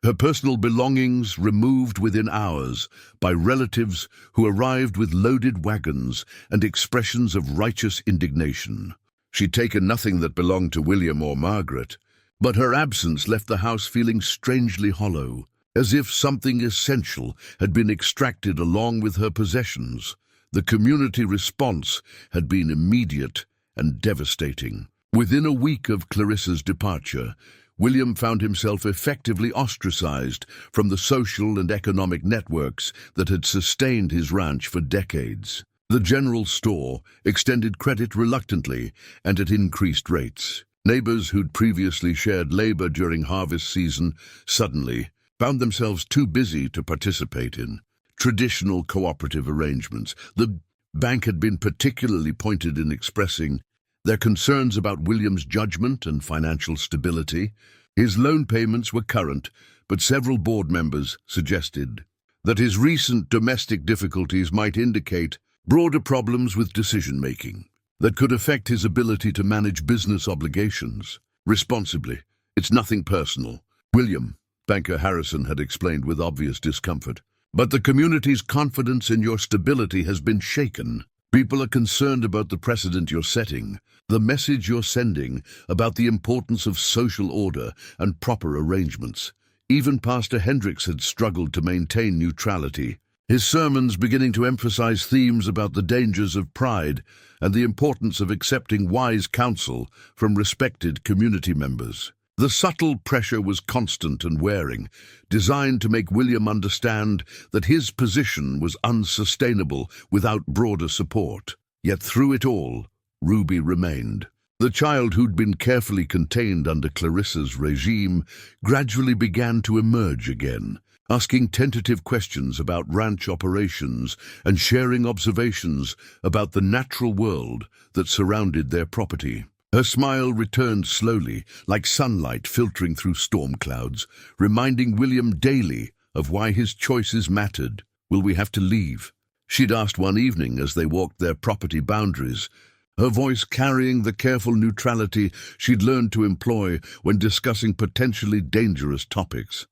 her personal belongings removed within hours by relatives who arrived with loaded wagons and expressions of righteous indignation. She'd taken nothing that belonged to William or Margaret, but her absence left the house feeling strangely hollow, as if something essential had been extracted along with her possessions. The community response had been immediate and devastating. Within a week of Clarissa's departure, William found himself effectively ostracized from the social and economic networks that had sustained his ranch for decades. The general store extended credit reluctantly and at increased rates. Neighbors who'd previously shared labor during harvest season suddenly found themselves too busy to participate in traditional cooperative arrangements. The bank had been particularly pointed in expressing their concerns about William's judgment and financial stability. His loan payments were current, but several board members suggested that his recent domestic difficulties might indicate broader problems with decision-making that could affect his ability to manage business obligations responsibly. It's nothing personal, William, Banker Harrison had explained with obvious discomfort. But the community's confidence in your stability has been shaken. People are concerned about the precedent you're setting, the message you're sending about the importance of social order and proper arrangements. Even Pastor Hendricks had struggled to maintain neutrality, his sermons beginning to emphasize themes about the dangers of pride and the importance of accepting wise counsel from respected community members. The subtle pressure was constant and wearing, designed to make William understand that his position was unsustainable without broader support. Yet through it all, Ruby remained. The child who'd been carefully contained under Clarissa's regime gradually began to emerge again, asking tentative questions about ranch operations and sharing observations about the natural world that surrounded their property. Her smile returned slowly, like sunlight filtering through storm clouds, reminding William daily of why his choices mattered. Will we have to leave? She'd asked one evening as they walked their property boundaries, her voice carrying the careful neutrality she'd learned to employ when discussing potentially dangerous topics.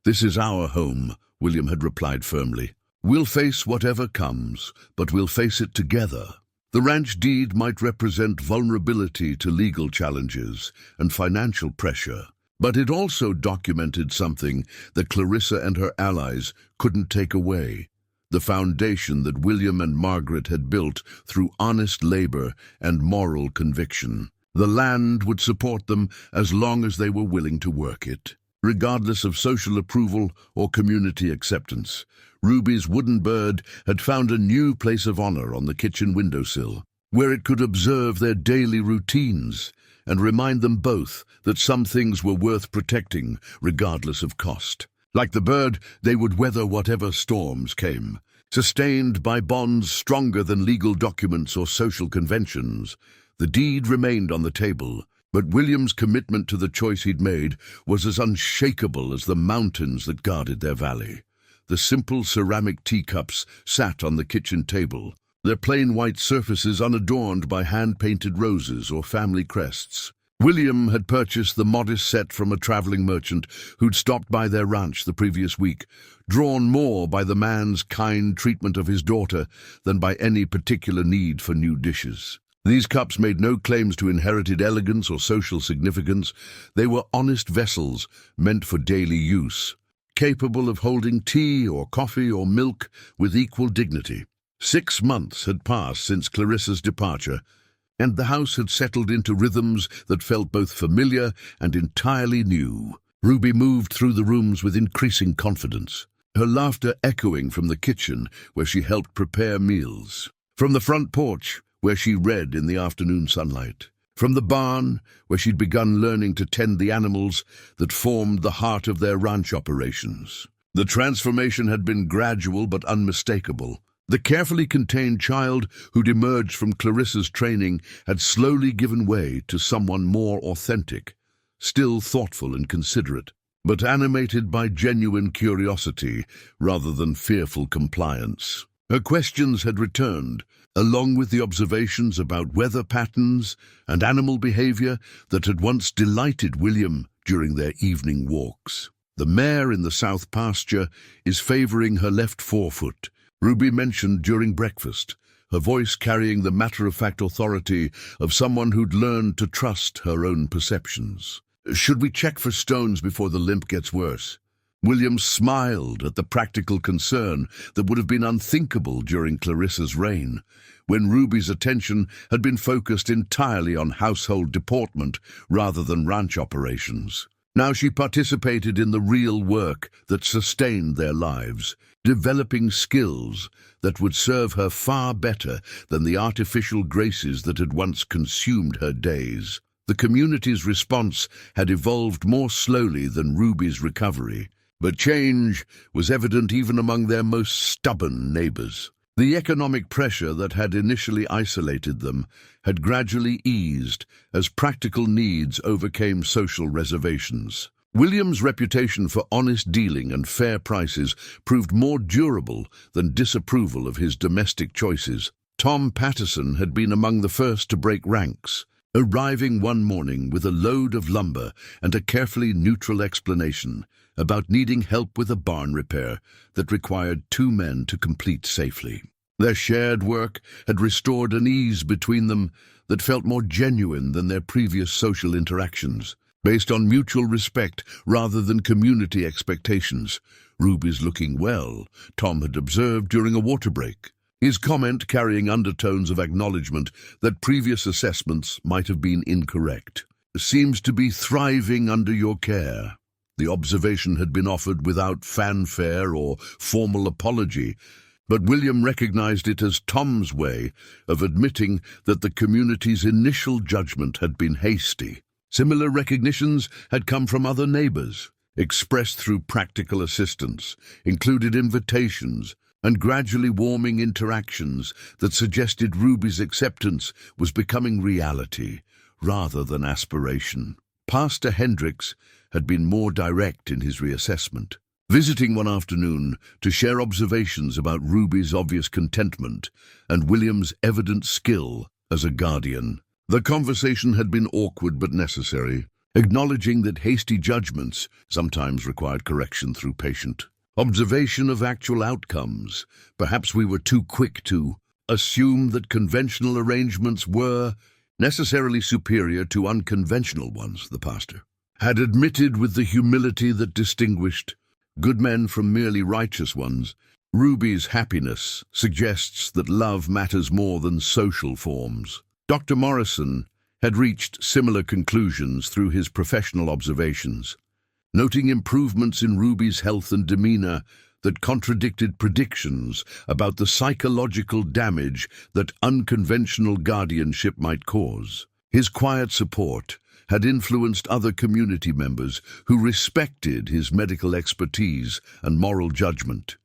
This is our home, William had replied firmly. We'll face whatever comes, but we'll face it together. The ranch deed might represent vulnerability to legal challenges and financial pressure, but it also documented something that Clarissa and her allies couldn't take away: the foundation that William and Margaret had built through honest labor and moral conviction. The land would support them as long as they were willing to work it, regardless of social approval or community acceptance. Ruby's wooden bird had found a new place of honor on the kitchen windowsill, where it could observe their daily routines and remind them both that some things were worth protecting regardless of cost. Like the bird, they would weather whatever storms came, sustained by bonds stronger than legal documents or social conventions. The deed remained on the table, but William's commitment to the choice he'd made was as unshakable as the mountains that guarded their valley. The simple ceramic teacups sat on the kitchen table, their plain white surfaces unadorned by hand-painted roses or family crests. William had purchased the modest set from a traveling merchant who'd stopped by their ranch the previous week, drawn more by the man's kind treatment of his daughter than by any particular need for new dishes. These cups made no claims to inherited elegance or social significance. They were honest vessels meant for daily use. capable of holding tea or coffee or milk with equal dignity. 6 months had passed since Clarissa's departure, and the house had settled into rhythms that felt both familiar and entirely new. Ruby moved through the rooms with increasing confidence, her laughter echoing from the kitchen where she helped prepare meals, from the front porch where she read in the afternoon sunlight, from the barn where she'd begun learning to tend the animals that formed the heart of their ranch operations. The transformation had been gradual but unmistakable. The carefully contained child who'd emerged from Clarissa's training had slowly given way to someone more authentic, still thoughtful and considerate, but animated by genuine curiosity rather than fearful compliance. Her questions had returned, along with the observations about weather patterns and animal behavior that had once delighted William during their evening walks. "The mare in the south pasture is favoring her left forefoot," Ruby mentioned during breakfast, her voice carrying the matter-of-fact authority of someone who'd learned to trust her own perceptions. "Should we check for stones before the limp gets worse?" William smiled at the practical concern that would have been unthinkable during Clarissa's reign, when Ruby's attention had been focused entirely on household deportment rather than ranch operations. Now she participated in the real work that sustained their lives, developing skills that would serve her far better than the artificial graces that had once consumed her days. The community's response had evolved more slowly than Ruby's recovery, but change was evident even among their most stubborn neighbors. The economic pressure that had initially isolated them had gradually eased as practical needs overcame social reservations. William's reputation for honest dealing and fair prices proved more durable than disapproval of his domestic choices. Tom Patterson had been among the first to break ranks, arriving one morning with a load of lumber and a carefully neutral explanation about needing help with a barn repair that required 2 men to complete safely. Their shared work had restored an ease between them that felt more genuine than their previous social interactions, based on mutual respect rather than community expectations. "Ruby's looking well," Tom had observed during a water break, his comment carrying undertones of acknowledgement that previous assessments might have been incorrect. "Seems to be thriving under your care." The observation had been offered without fanfare or formal apology, but William recognized it as Tom's way of admitting that the community's initial judgment had been hasty. Similar recognitions had come from other neighbors, expressed through practical assistance, included invitations, and gradually warming interactions that suggested Ruby's acceptance was becoming reality rather than aspiration. Pastor Hendricks had been more direct in his reassessment, visiting one afternoon to share observations about Ruby's obvious contentment and William's evident skill as a guardian. The conversation had been awkward but necessary, acknowledging that hasty judgments sometimes required correction through patient observation of actual outcomes. Perhaps we were too quick to assume that conventional arrangements were necessarily superior to unconventional ones, the pastor had admitted with the humility that distinguished good men from merely righteous ones. Ruby's happiness suggests that love matters more than social forms. Dr. Morrison had reached similar conclusions through his professional observations, noting improvements in Ruby's health and demeanor that contradicted predictions about the psychological damage that unconventional guardianship might cause. His quiet support had influenced other community members who respected his medical expertise and moral judgment.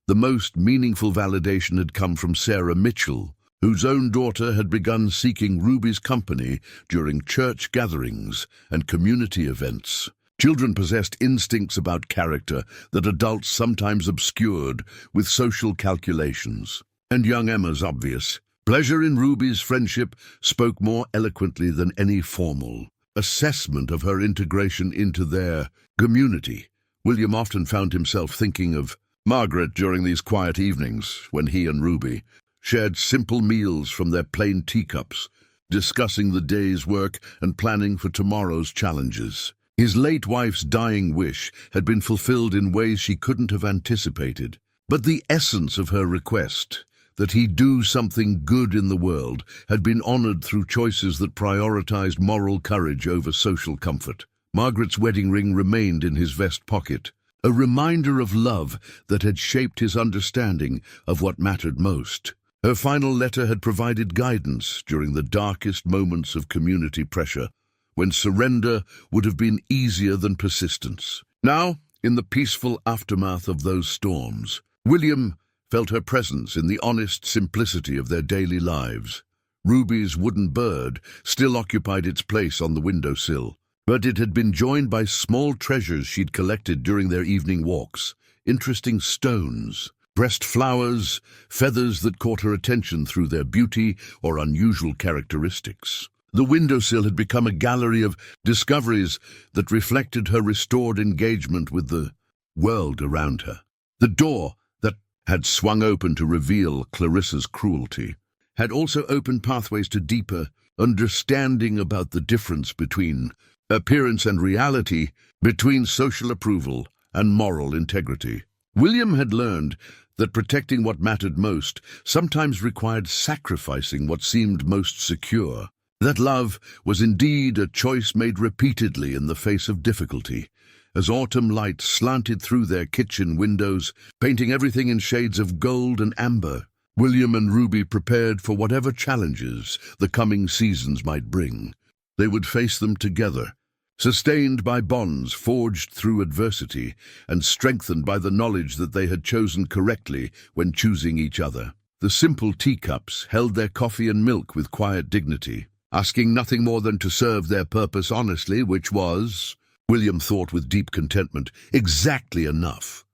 The most meaningful validation had come from Sarah Mitchell, whose own daughter had begun seeking Ruby's company during church gatherings and community events. Children possessed instincts about character that adults sometimes obscured with social calculations. And young Emma's obvious pleasure in Ruby's friendship spoke more eloquently than any formal assessment of her integration into their community. William often found himself thinking of Margaret during these quiet evenings when he and Ruby shared simple meals from their plain teacups, discussing the day's work and planning for tomorrow's challenges. His late wife's dying wish had been fulfilled in ways she couldn't have anticipated. But the essence of her request, that he do something good in the world, had been honored through choices that prioritized moral courage over social comfort. Margaret's wedding ring remained in his vest pocket, a reminder of love that had shaped his understanding of what mattered most. Her final letter had provided guidance during the darkest moments of community pressure, when surrender would have been easier than persistence. Now, in the peaceful aftermath of those storms, William felt her presence in the honest simplicity of their daily lives. Ruby's wooden bird still occupied its place on the windowsill, but it had been joined by small treasures she'd collected during their evening walks: interesting stones, pressed flowers, feathers that caught her attention through their beauty or unusual characteristics. The windowsill had become a gallery of discoveries that reflected her restored engagement with the world around her. The door that had swung open to reveal Clarissa's cruelty had also opened pathways to deeper understanding about the difference between appearance and reality, between social approval and moral integrity. William had learned that protecting what mattered most sometimes required sacrificing what seemed most secure. That love was indeed a choice made repeatedly in the face of difficulty. As autumn light slanted through their kitchen windows, painting everything in shades of gold and amber, William and Ruby prepared for whatever challenges the coming seasons might bring. They would face them together, sustained by bonds forged through adversity and strengthened by the knowledge that they had chosen correctly when choosing each other. The simple teacups held their coffee and milk with quiet dignity, asking nothing more than to serve their purpose honestly, which was, William thought with deep contentment, exactly enough.